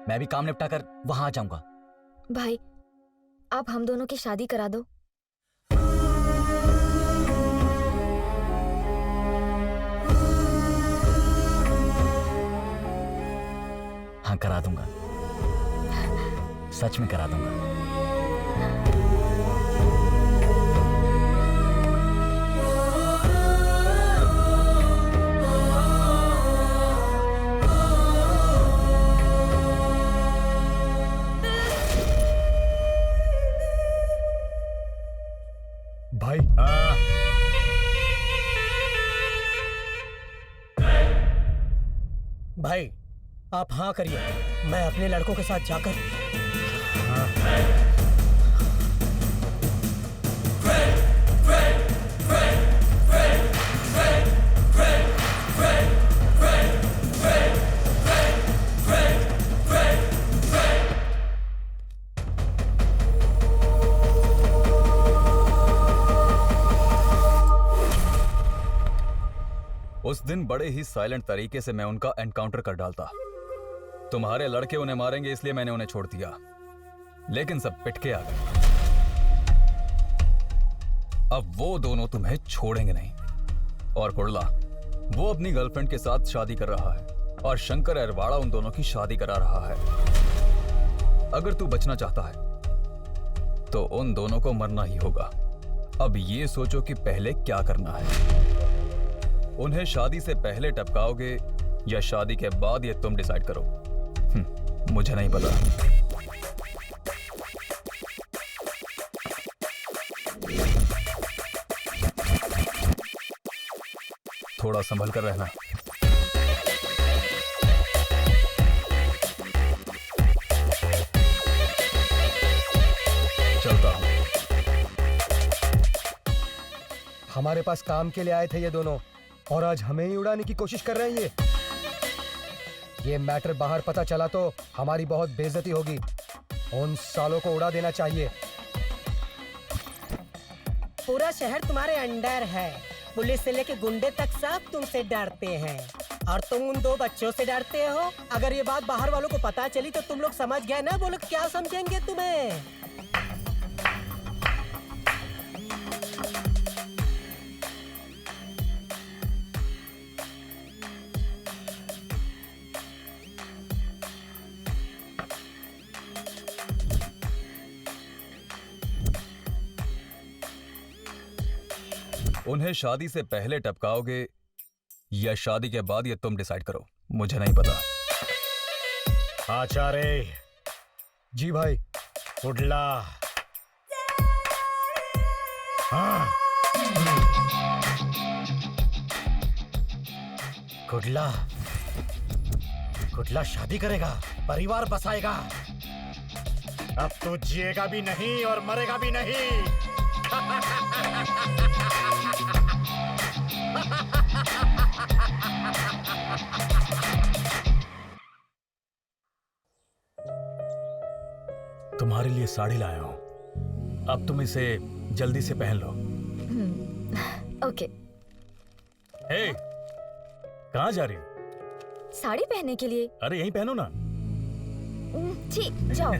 मैं भी काम निपटा कर वहां आ जाऊंगा। भाई, आप हम दोनों की शादी करा दो। हाँ करा दूंगा, सच में करा दूंगा। भाई भाई आप हाँ करिए, मैं अपने लड़कों के साथ जाकर उस दिन बड़े ही साइलेंट तरीके से मैं उनका एनकाउंटर कर डालता। तुम्हारे लड़के उन्हें मारेंगे इसलिए मैंने उन्हें छोड़ दिया, लेकिन सब पिटके आ गए। अब वो दोनों तुम्हें छोड़ेंगे नहीं। और कुर्ला, वो अपनी गर्लफ्रेंड के साथ शादी कर रहा है और शंकर अरवाड़ा उन दोनों की शादी करा रहा है। अगर तू बचना चाहता है तो उन दोनों को मरना ही होगा। अब ये सोचो कि पहले क्या करना है। उन्हें शादी से पहले टपकाओगे या शादी के बाद, ये तुम डिसाइड करो। मुझे नहीं पता। थोड़ा संभल कर रहना। चलता हूं। हमारे पास काम के लिए आए थे ये दोनों, और आज हमें ही उड़ाने की कोशिश कर रहे हैं। ये मैटर बाहर पता चला तो हमारी बहुत बेइज्जती होगी। उन सालों को उड़ा देना चाहिए। पूरा शहर तुम्हारे अंडर है। पुलिस से लेके गुंडे तक सब तुमसे डरते हैं, और तुम उन 2 बच्चों से डरते हो। अगर ये बात बाहर वालों को पता चली तो तुम लोग समझ गए ना, वो लोग क्या समझेंगे तुम्हें। उन्हें शादी से पहले टपकाओगे या शादी के बाद, ये तुम डिसाइड करो। मुझे नहीं पता। आचार्य जी भाई। कुडला। हाँ। कुडला, कुडला शादी करेगा, परिवार बसाएगा। अब तो जिएगा भी नहीं और मरेगा भी नहीं। तुम्हारे लिए साड़ी लाया हूं, अब तुम इसे जल्दी से पहन लो। ओके। हे, कहाँ जा रही हो? साड़ी पहनने के लिए। अरे यहीं पहनो ना। ठीक, जाओ।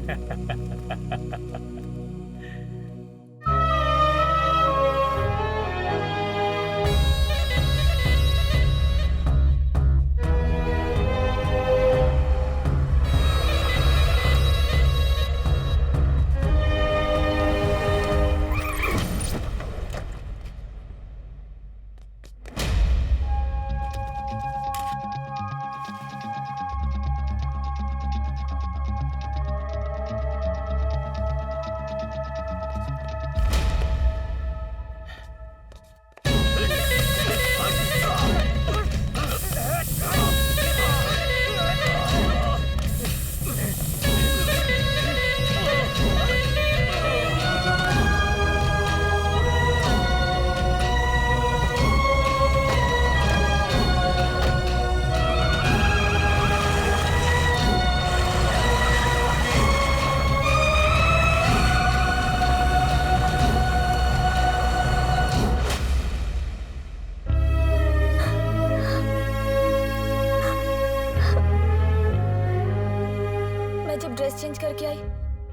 चेंज करके आई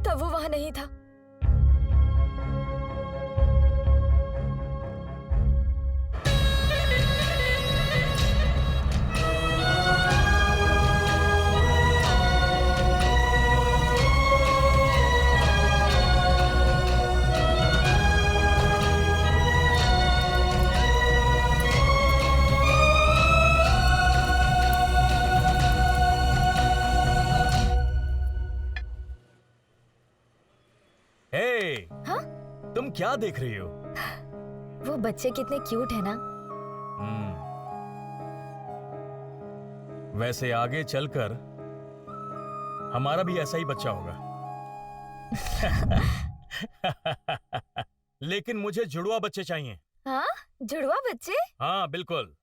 तब वो वहां नहीं था। हे, हाँ? तुम क्या देख रही हो? वो बच्चे कितने क्यूट है ना। वैसे आगे चलकर हमारा भी ऐसा ही बच्चा होगा। लेकिन मुझे जुड़वा बच्चे चाहिए। हाँ, जुड़वा बच्चे? हाँ बिल्कुल।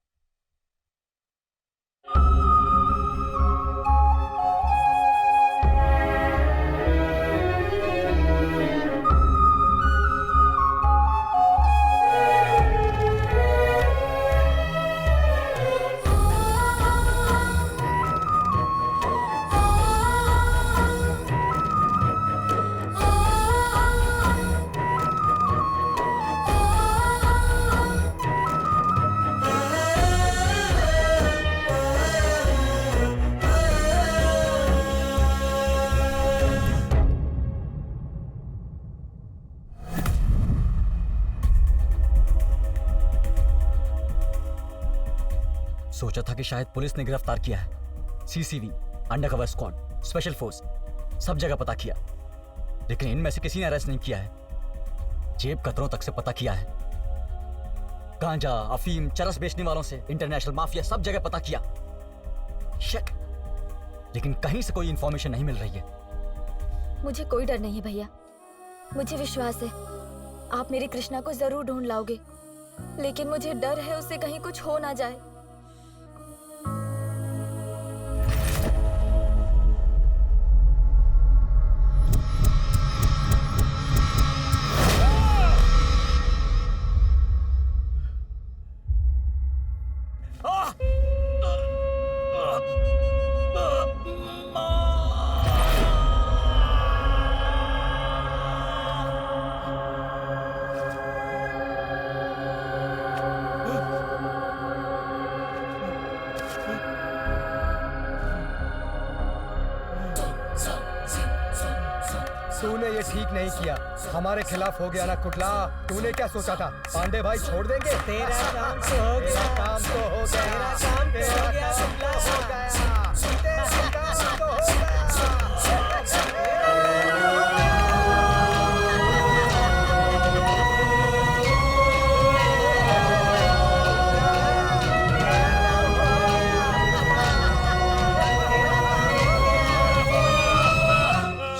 सोचा था कि शायद पुलिस ने गिरफ्तार किया है। सीसीवी, अंडरकवर स्क्वाड, स्पेशल फोर्स, सब जगह पता किया, लेकिन इनमें से किसी ने अरेस्ट नहीं किया है। जेब कतरों तक से पता किया है। गांजा, अफीम, चरस बेचने वालों से इंटरनेशनल माफिया, सब जगह पता किया। शिट, लेकिन कहीं से कोई इंफॉर्मेशन नहीं मिल रही है। मुझे कोई डर नहीं है भैया, मुझे विश्वास है आप मेरी कृष्णा को जरूर ढूंढ लाओगे, लेकिन मुझे डर है उससे कहीं कुछ हो ना जाए। तूने ये ठीक नहीं किया, हमारे खिलाफ हो गया ना कुटला। तूने क्या सोचा था पांडे भाई छोड़ देंगे? तेरा काम तो हो गया, तेरा काम तो हो गया, तेरा काम तो हो गया, तेरा काम तो हो गया, तेरा काम तो हो गया।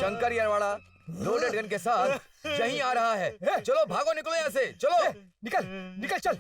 शंकर यरवाड़ा लोडेड गन के साथ यहीं आ रहा है। चलो भागो, निकलो यहाँ से, चलो। निकल निकल चल।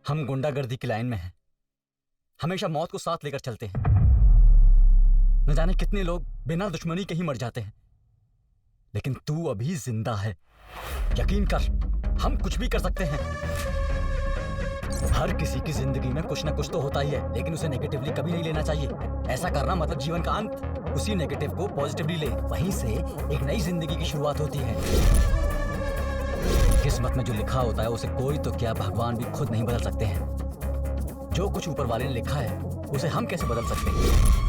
हम गुंडागर्दी की लाइन में हैं, हमेशा मौत को साथ लेकर चलते हैं। न जाने कितने लोग बिना दुश्मनी के ही मर जाते हैं, लेकिन तू अभी जिंदा है। यकीन कर, हम कुछ भी कर सकते हैं। हर किसी की जिंदगी में कुछ ना कुछ तो होता ही है, लेकिन उसे नेगेटिवली कभी नहीं लेना चाहिए। ऐसा करना मतलब जीवन का अंत। उसी नेगेटिव को पॉजिटिवली ले, वहीं से एक नई जिंदगी की शुरुआत होती है। किस्मत में जो लिखा होता है उसे कोई तो क्या, भगवान भी खुद नहीं बदल सकते हैं। जो कुछ ऊपर वाले ने लिखा है उसे हम कैसे बदल सकते हैं?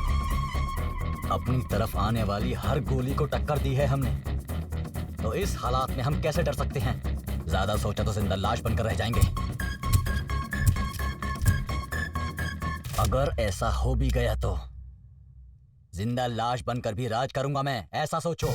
अपनी तरफ आने वाली हर गोली को टक्कर दी है हमने, तो इस हालात में हम कैसे डर सकते हैं? ज्यादा सोचा तो जिंदा लाश बनकर रह जाएंगे। अगर ऐसा हो भी गया तो जिंदा लाश बनकर भी राज करूंगा मैं, ऐसा सोचो।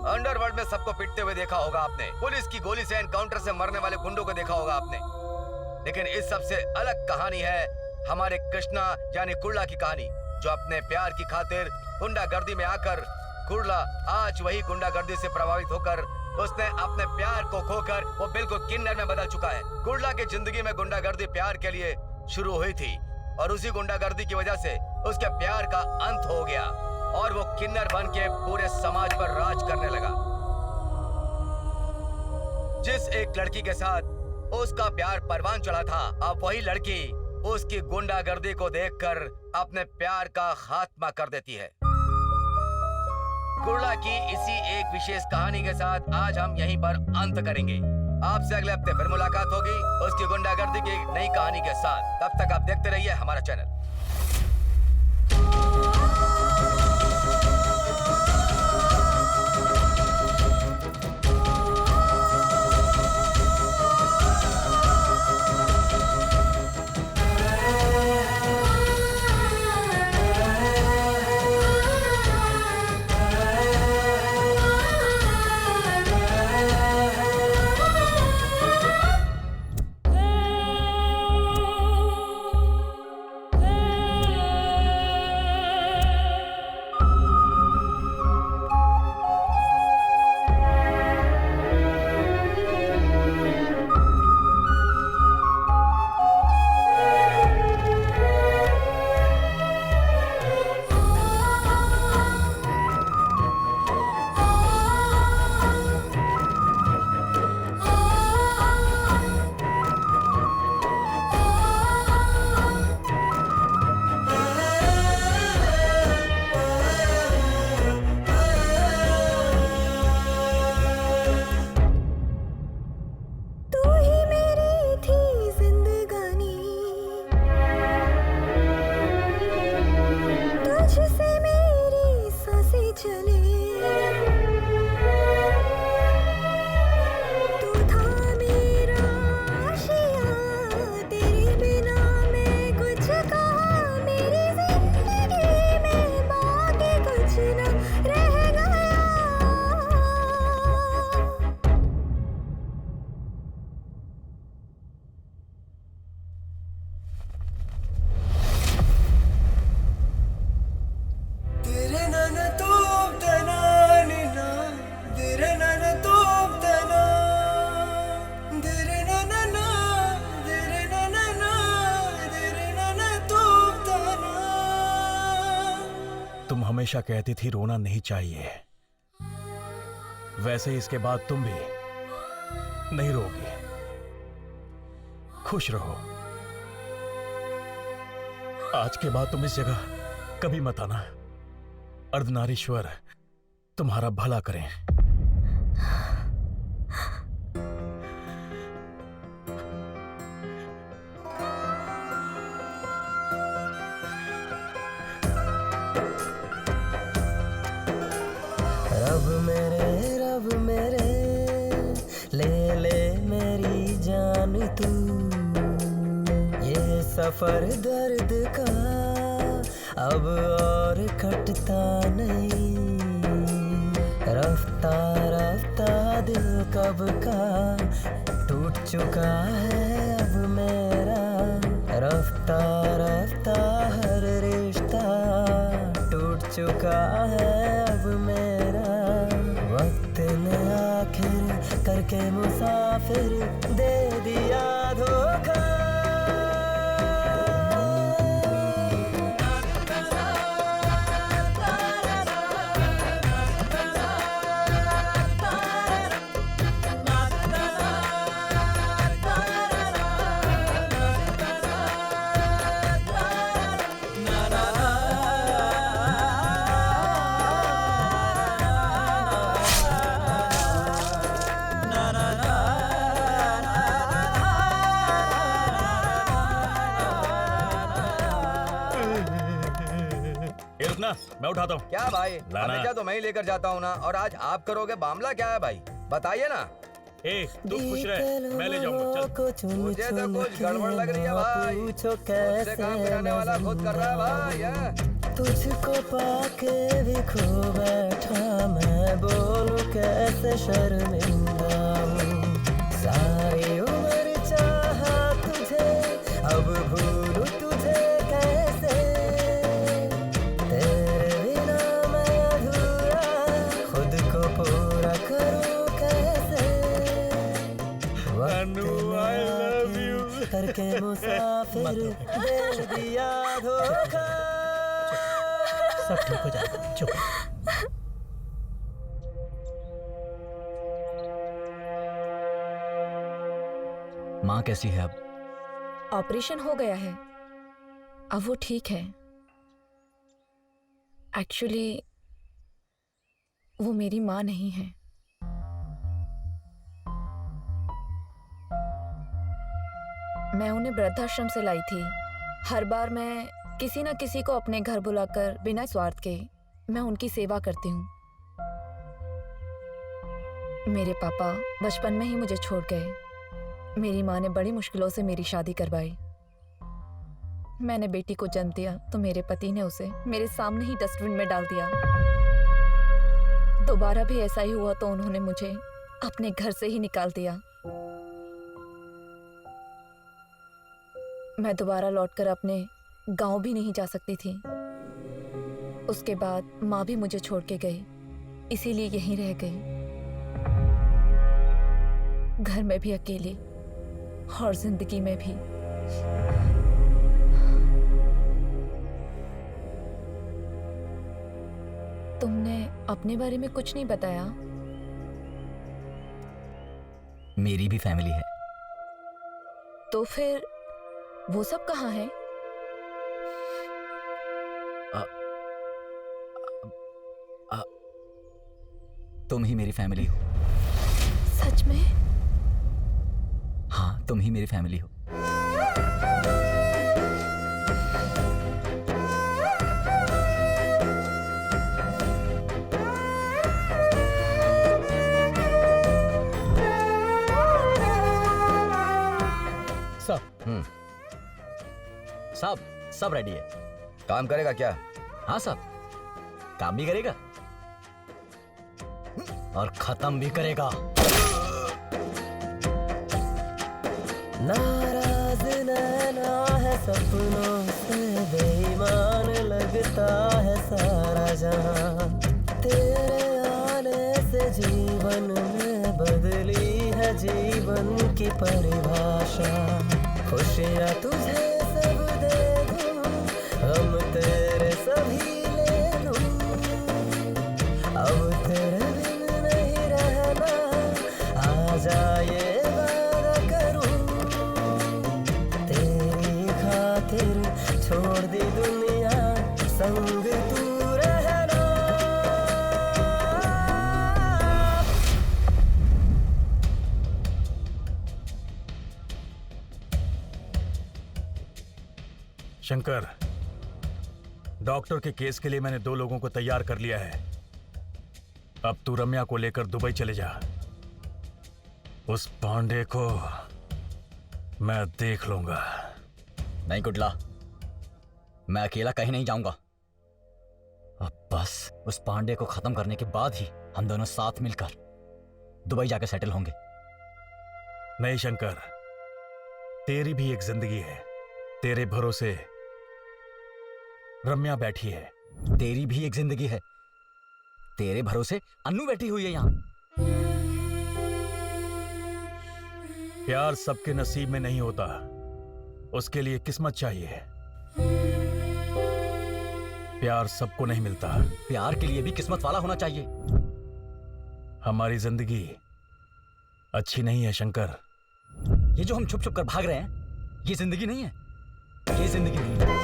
अंडरवर्ल्ड में सबको पिटते हुए देखा होगा आपने, पुलिस की गोली से एनकाउंटर से मरने वाले गुंडों को देखा होगा आपने, लेकिन इस सबसे अलग कहानी है हमारे कृष्णा यानी कुर्ला की कहानी, जो अपने प्यार की खातिर गुंडागर्दी में आकर, कुर्ला आज वही गुंडागर्दी से प्रभावित होकर उसने अपने प्यार को खोकर वो बिल्कुल किन्नर में बदल चुका है। कुर्ला की जिंदगी में गुंडागर्दी प्यार के लिए शुरू हुई थी और उसी गुंडागर्दी की वजह से उसके प्यार का अंत हो गया और वो किन्नर बन के पूरे समाज पर राज करने लगा। जिस एक लड़की के साथ उसका प्यार परवान चढ़ा था, अब वही लड़की उसकी गुंडागर्दी को देखकर अपने प्यार का खात्मा कर देती है। कुर्ला की इसी एक विशेष कहानी के साथ आज हम यहीं पर अंत करेंगे। आपसे अगले हफ्ते फिर मुलाकात होगी उसकी गुंडागर्दी की एक नई कहानी के साथ। तब तक आप देखते रहिए हमारा चैनल। हमेशा कहती थी रोना नहीं चाहिए, वैसे ही इसके बाद तुम भी नहीं रोगी। खुश रहो। आज के बाद तुम इस जगह कभी मत आना। अर्धनारीश्वर तुम्हारा भला करें। रब मेरे ले ले मेरी जान तू, ये सफर दर्द का अब और कटता नहीं। रफ्ता रफ्ता दिल कब का टूट चुका है अब मेरा। रफ्ता रफ्ता हर रिश्ता टूट चुका है अब मेरा। वक्त ने आखिर करके मुसाफिर दे दिया धोखा। मैं उठाता हूँ। क्या भाई, लाना। हमेशा तो मैं ही लेकर जाता हूँ ना, और आज आप करोगे। मामला क्या है भाई, बताइए ना। ए, तू खुश रह, मैं ले जाऊंगा। चल। मुझे तो कुछ गड़बड़ लग रही है भाई। मुझसे काम कराने वाला खुद कर रहा है भाई। तुझको पाके भी खो बैठा मैं, बोलूं कैसे शर्मिंदा हूँ। सारी उम्र चाहा तुझे, अब भूलूं तुझे कैसे। तेरे बिना मैं अधूरा, खुद को पूरा करूं कैसे। करके मुसाफिर दे दिया धोखा। सब ठीक हो जाएगा, चुप। माँ कैसी है अब? ऑपरेशन हो गया है, अब वो ठीक है। एक्चुअली वो मेरी माँ नहीं है। मैं उन्हें वृद्धाश्रम से लाई थी। हर बार मैं किसी न किसी को अपने घर बुलाकर बिना स्वार्थ के मैं उनकी सेवा करती हूँ। मेरे पापा बचपन में ही मुझे छोड़ गए। मेरी माँ ने बड़ी मुश्किलों से मेरी शादी करवाई। मैंने बेटी को जन्म दिया तो मेरे पति ने उसे मेरे सामने ही डस्टबिन में डाल दिया। दोबारा भी ऐसा ही हुआ तो उन्होंने मुझे अपने घर से ही निकाल दिया। मैं दोबारा लौटकर अपने गांव भी नहीं जा सकती थी। उसके बाद माँ भी मुझे छोड़ के गई, इसीलिए यहीं रह गई। घर में भी अकेली और जिंदगी में भी। तुमने अपने बारे में कुछ नहीं बताया। मेरी भी फैमिली है। तो फिर वो सब कहाँ है? तुम ही मेरी फैमिली हो। सच में? हाँ, तुम ही मेरी फैमिली हो। सब सब रेडी है। काम करेगा क्या? हाँ साहब, काम भी करेगा और खत्म भी करेगा। नाराज नैना है सपनों से, बेईमान लगता है सारा जहां। तेरे आने से जीवन में बदली है जीवन की परिभाषा। खुशियाँ तुझे सब दे दूं, हम तेरे सभी ले लूं। शंकर, डॉक्टर के केस के लिए मैंने 2 लोगों को तैयार कर लिया है। अब तू रम्या को लेकर दुबई चले जा। उस पांडे को मैं देख लूंगा। नहीं कुडला, मैं अकेला कहीं नहीं जाऊंगा। अब बस उस पांडे को खत्म करने के बाद ही हम दोनों साथ मिलकर दुबई जाकर सेटल होंगे। नहीं शंकर, तेरी भी एक जिंदगी है। तेरे भरोसे रम्या बैठी है। तेरी भी एक जिंदगी है। तेरे भरोसे अन्नू बैठी हुई है यहाँ। प्यार सबके नसीब में नहीं होता, उसके लिए किस्मत चाहिए। प्यार सबको नहीं मिलता। प्यार के लिए भी किस्मत वाला होना चाहिए। हमारी जिंदगी अच्छी नहीं है शंकर। ये जो हम छुप छुप कर भाग रहे हैं, ये जिंदगी नहीं है। ये जिंदगी नहीं है।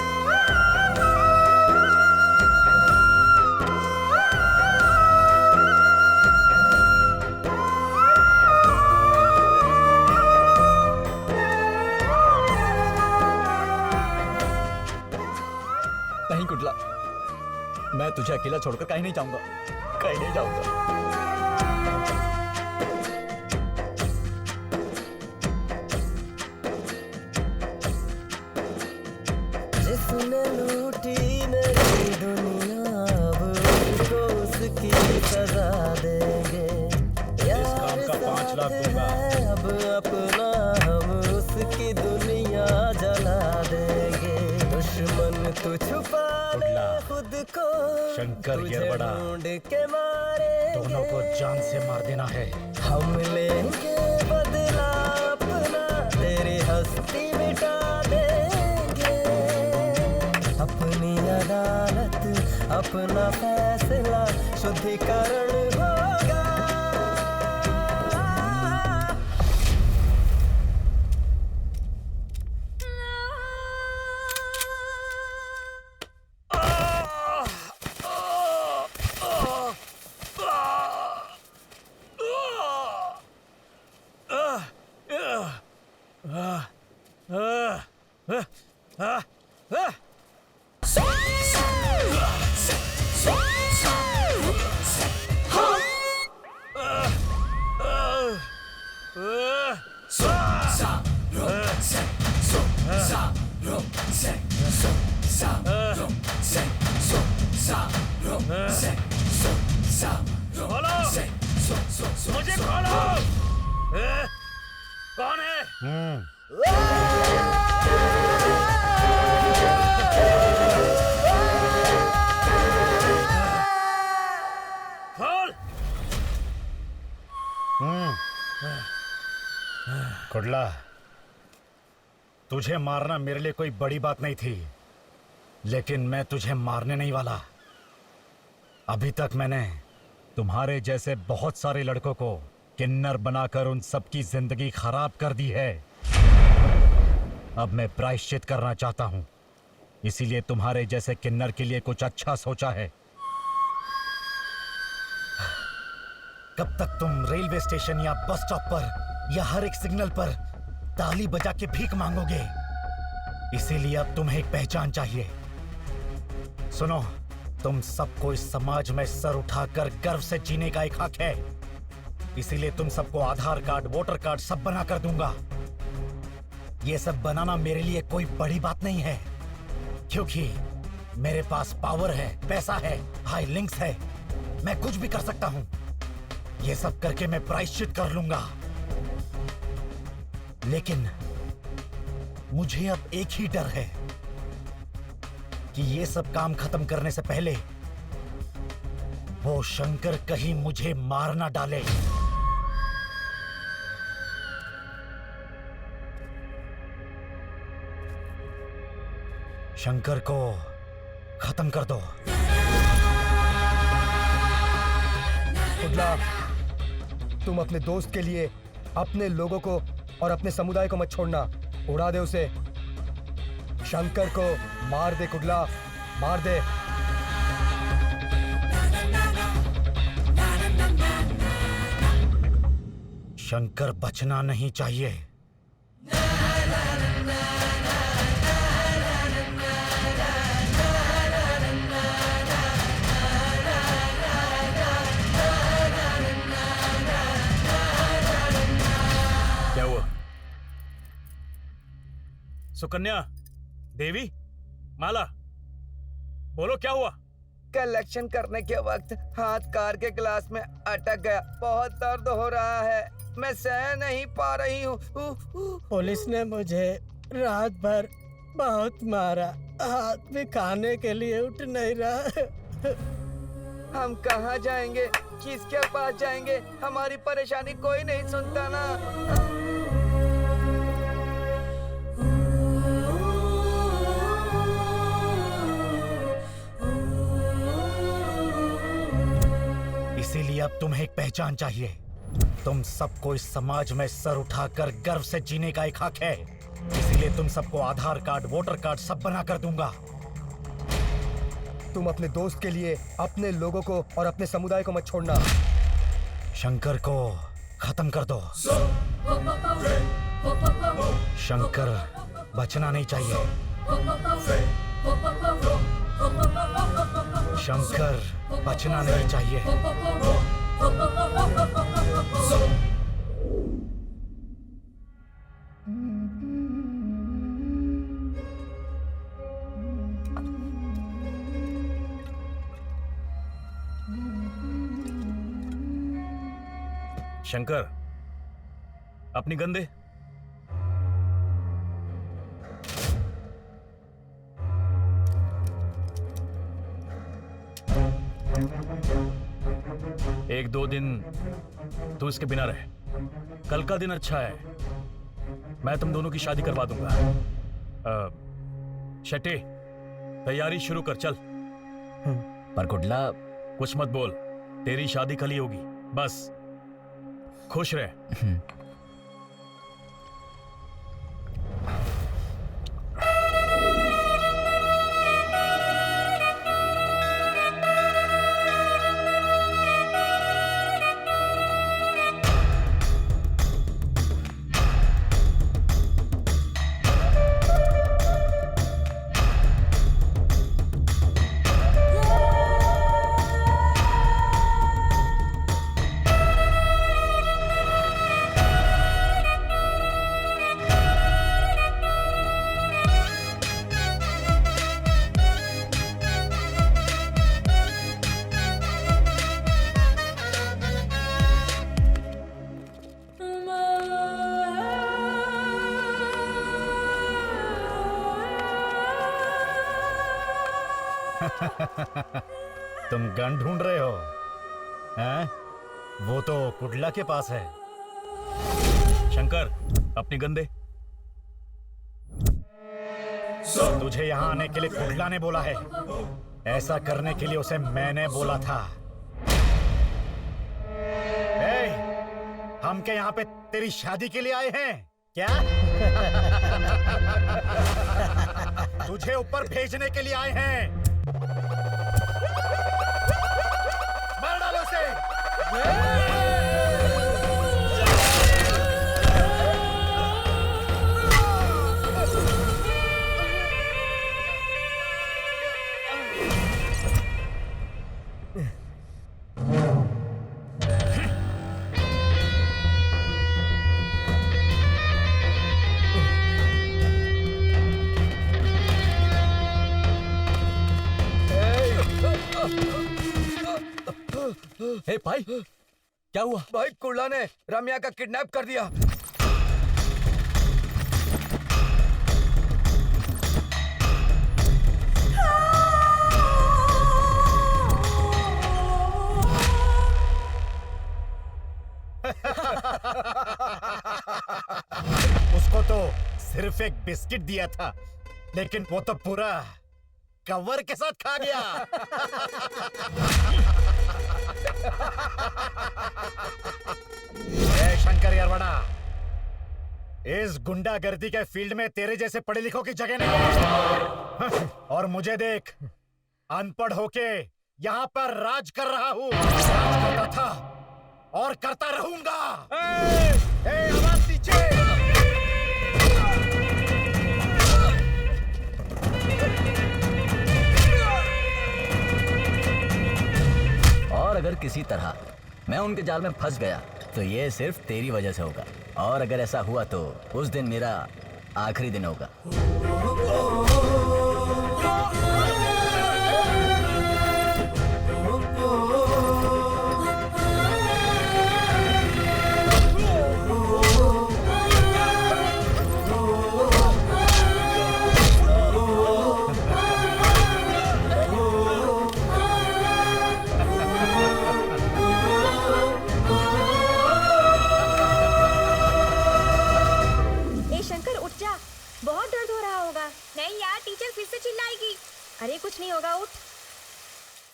नहीं कुडला, मैं तुझे अकेला छोड़कर कहीं नहीं जाऊंगा। कहीं नहीं जाऊंगा। जिसने लूटी मेरी दुनिया, अब उसको उसकी सजा देंगे। इस काम का 5 लाख दूंगा। अब अपना हम उसकी दुनिया जला देंगे। दुश्मन तू छुपा ले खुद को, शंकर तुझे येरवड़ा, ढूंढ के मारेंगे। दोनों को जान से मार देना है। हम लेंगे बदला अपना, तेरी हस्ती मिटा देंगे। अपनी अदालत, अपना फैसला, शुद्धिकरण होगा। मुझे खोलो। कौन है? खोल। कुडला, तुझे मारना मेरे लिए कोई बड़ी बात नहीं थी, लेकिन मैं तुझे मारने नहीं वाला। अभी तक मैंने तुम्हारे जैसे बहुत सारे लड़कों को किन्नर बनाकर उन सबकी जिंदगी खराब कर दी है। अब मैं प्रायश्चित करना चाहता हूं, इसीलिए तुम्हारे जैसे किन्नर के लिए कुछ अच्छा सोचा है। कब तक तुम रेलवे स्टेशन या बस स्टॉप पर या हर एक सिग्नल पर ताली बजा के भीख मांगोगे? इसीलिए अब तुम्हें एक पहचान चाहिए। सुनो, तुम सबको इस समाज में सर उठाकर गर्व से जीने का एक हक है। इसीलिए तुम सबको आधार कार्ड, वोटर कार्ड सब बना कर दूंगा। ये सब बनाना मेरे लिए कोई बड़ी बात नहीं है, क्योंकि मेरे पास पावर है, पैसा है, हाई लिंक्स है। मैं कुछ भी कर सकता हूं। ये सब करके मैं प्रायश्चित कर लूंगा। लेकिन मुझे अब एक ही डर है कि ये सब काम खत्म करने से पहले वो शंकर कहीं मुझे मार ना डाले। शंकर को खत्म कर दो। कुडला, तुम अपने दोस्त के लिए अपने लोगों को और अपने समुदाय को मत छोड़ना। उड़ा दे उसे। शंकर को मार दे कुडला, मार दे। शंकर बचना नहीं चाहिए। सुकन्या, देवी, माला, बोलो क्या हुआ? कलेक्शन करने के वक्त हाथ कार के ग्लास में अटक गया। बहुत दर्द हो रहा है, मैं सह नहीं पा रही हूँ। पुलिस ने मुझे रात भर बहुत मारा, हाथ भी खाने के लिए उठ नहीं रहा। हम कहाँ जाएंगे, किसके पास जाएंगे? हमारी परेशानी कोई नहीं सुनता ना। इसीलिए अब तुम्हें एक पहचान चाहिए। तुम सबको इस समाज में सर उठाकर गर्व से जीने का एक हक है। इसीलिए तुम सबको आधार कार्ड, वोटर कार्ड सब बना कर दूंगा। तुम अपने दोस्त के लिए अपने लोगों को और अपने समुदाय को मत छोड़ना। शंकर को खत्म कर दो। शंकर बचना नहीं चाहिए। शंकर बचना नहीं चाहिए। शंकर, अपनी गन दे। एक दो दिन तू इसके बिना रहे। कल का दिन अच्छा है, मैं तुम दोनों की शादी करवा दूंगा। शेट्टी, तैयारी शुरू कर, चल। पर कुडला, कुछ मत बोल, तेरी शादी कल ही होगी, बस खुश रहे। तुम गन ढूंढ रहे हो, हैं? वो तो कुडला के पास है। शंकर, अपनी गन दे। तुझे यहाँ आने के लिए कुडला ने बोला है। ऐसा करने के लिए उसे मैंने बोला था। हम क्या यहाँ पे तेरी शादी के लिए आए हैं क्या? तुझे ऊपर भेजने के लिए आए हैं। मार डालो उसे। हे भाई, क्या हुआ? भाई, कुडला ने रम्या का किडनैप कर दिया। उसको तो सिर्फ एक बिस्किट दिया था, लेकिन वो तो पूरा कवर के साथ खा गया। ए शंकर यरवड़ा, इस गुंडागर्दी के फील्ड में तेरे जैसे पढ़े लिखों की जगह नहीं है। और मुझे देख, अनपढ़ होके यहाँ पर राज कर रहा हूँ। राज करता था और करता रहूंगा। आवाज नीचे। और अगर किसी तरह मैं उनके जाल में फंस गया तो ये सिर्फ तेरी वजह से होगा। और अगर ऐसा हुआ तो उस दिन मेरा आखिरी दिन होगा। बहुत दर्द हो रहा होगा। नहीं यार, टीचर फिर से चिल्लाएगी। अरे कुछ नहीं होगा, उठ।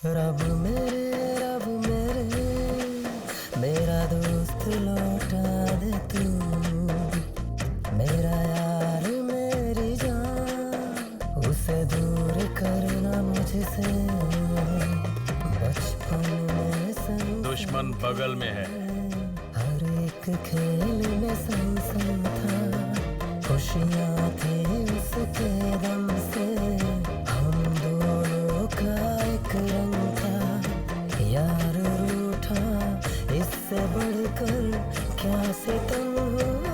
रब मेरे मेरा दोस्त लौटा दे तू, मेरा यार मेरी जान, उसे दूर करना मुझसे। बचपन में संग दुश्मन बगल में है। हर एक खेल में संग संग था, खुशियाँ थी उसके दम से, हम दोनों का एक रंग था। यार रूठा इससे बढ़कर क्या सितम होगा।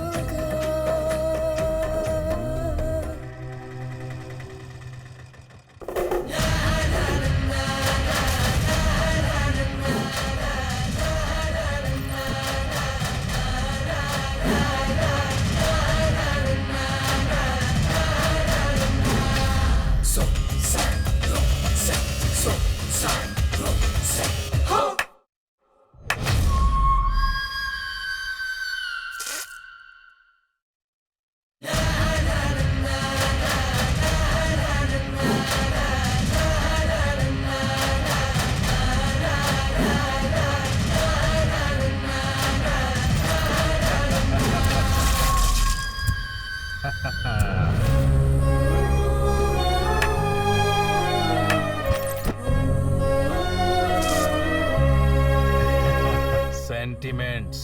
Sentiments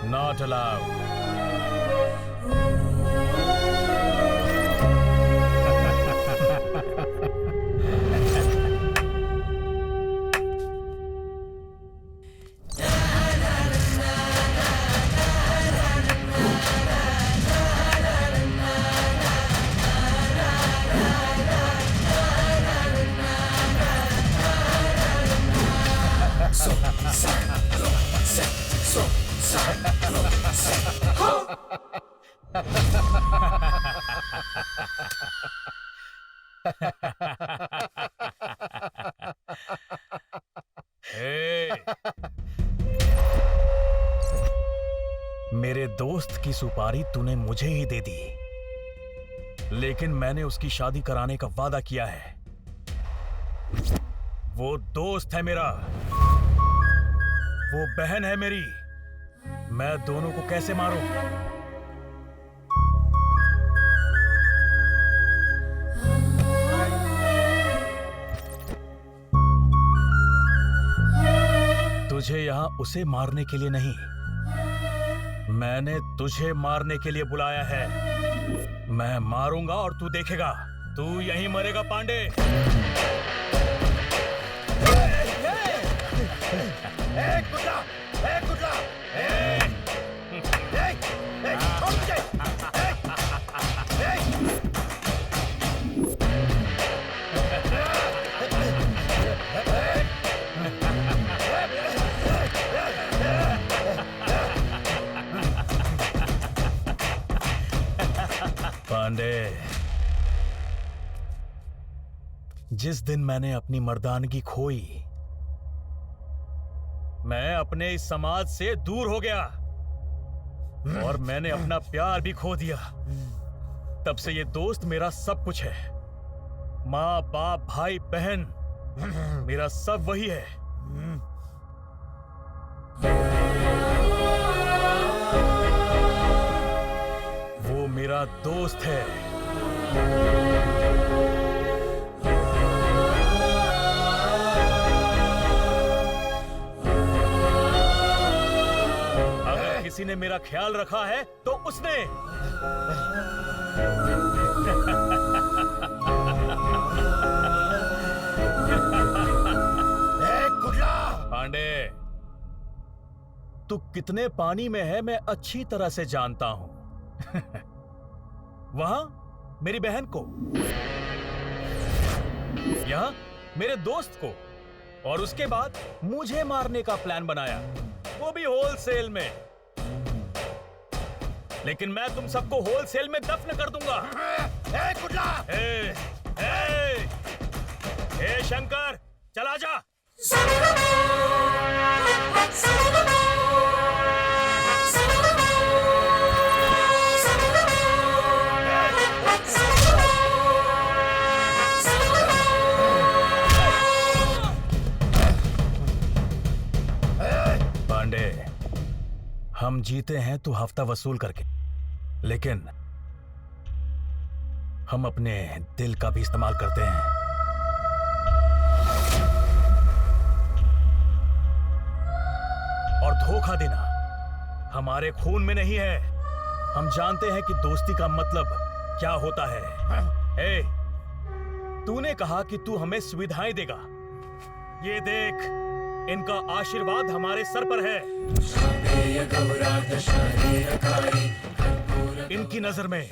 not allowed. मेरे दोस्त की सुपारी तूने मुझे ही दे दी, लेकिन मैंने उसकी शादी कराने का वादा किया है। वो दोस्त है मेरा, वो बहन है मेरी, मैं दोनों को कैसे मारूं? तुझे यहां उसे मारने के लिए नहीं, मैंने तुझे मारने के लिए बुलाया है। मैं मारूंगा और तू देखेगा, तू यहीं मरेगा पांडे। पांडे, जिस दिन मैंने अपनी मर्दानगी खोई, मैं अपने इस समाज से दूर हो गया और मैंने अपना प्यार भी खो दिया। तब से ये दोस्त मेरा सब कुछ है। माँ बाप भाई बहन मेरा सब वही है। वो मेरा दोस्त है। अगर किसी ने मेरा ख्याल रखा है तो उसने। पांडे, तू कितने पानी में है मैं अच्छी तरह से जानता हूं। वहां मेरी बहन को, यहां मेरे दोस्त को, और उसके बाद मुझे मारने का प्लान बनाया, वो भी होलसेल में। लेकिन मैं तुम सबको होलसेल में दफन कर दूंगा। कुडला! शंकर, चला जा। पांडे, हम जीते हैं तो हफ्ता वसूल करके, लेकिन हम अपने दिल का भी इस्तेमाल करते हैं। और धोखा देना हमारे खून में नहीं है। हम जानते हैं कि दोस्ती का मतलब क्या होता है। तूने कहा कि तू हमें सुविधाएं देगा। ये देख, इनका आशीर्वाद हमारे सर पर है। इनकी नजर में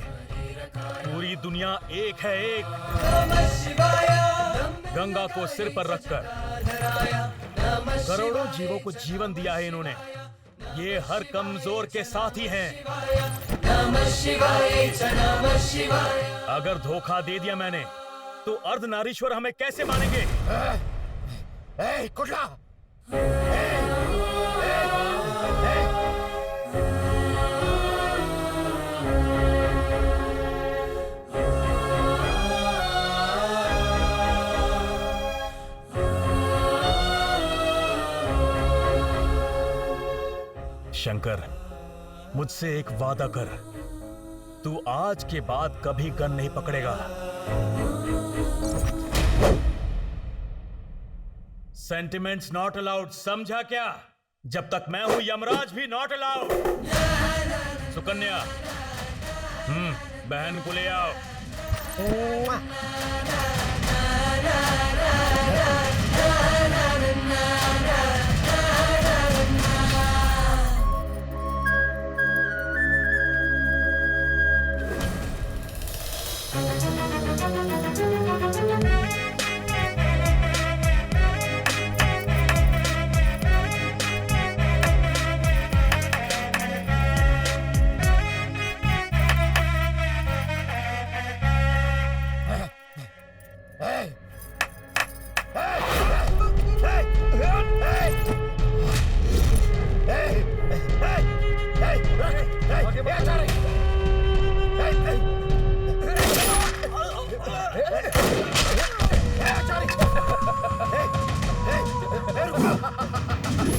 पूरी दुनिया एक है, एक। गंगा को सिर पर रखकर करोड़ों जीवों को जीवन दिया है इन्होंने। ये हर कमजोर के साथ ही हैं। अगर धोखा दे दिया मैंने, तो अर्धनारीश्वर हमें कैसे मानेंगे? कुडला! शंकर, मुझसे एक वादा कर, तू आज के बाद कभी गन नहीं पकड़ेगा। सेंटिमेंट्स नॉट अलाउड, समझा क्या? जब तक मैं हूं यमराज भी नॉट अलाउड। सुकन्या, बहन को ले आओ।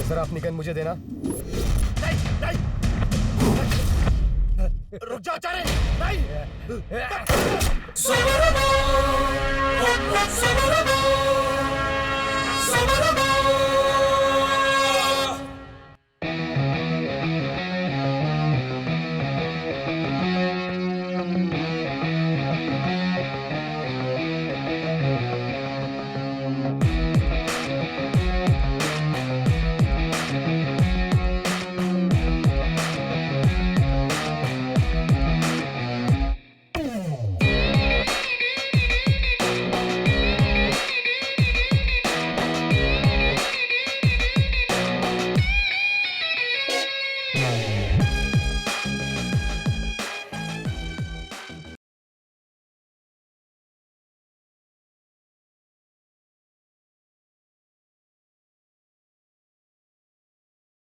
सर, अपनी गन मुझे देना। रुक जा आचार्य! नहीं!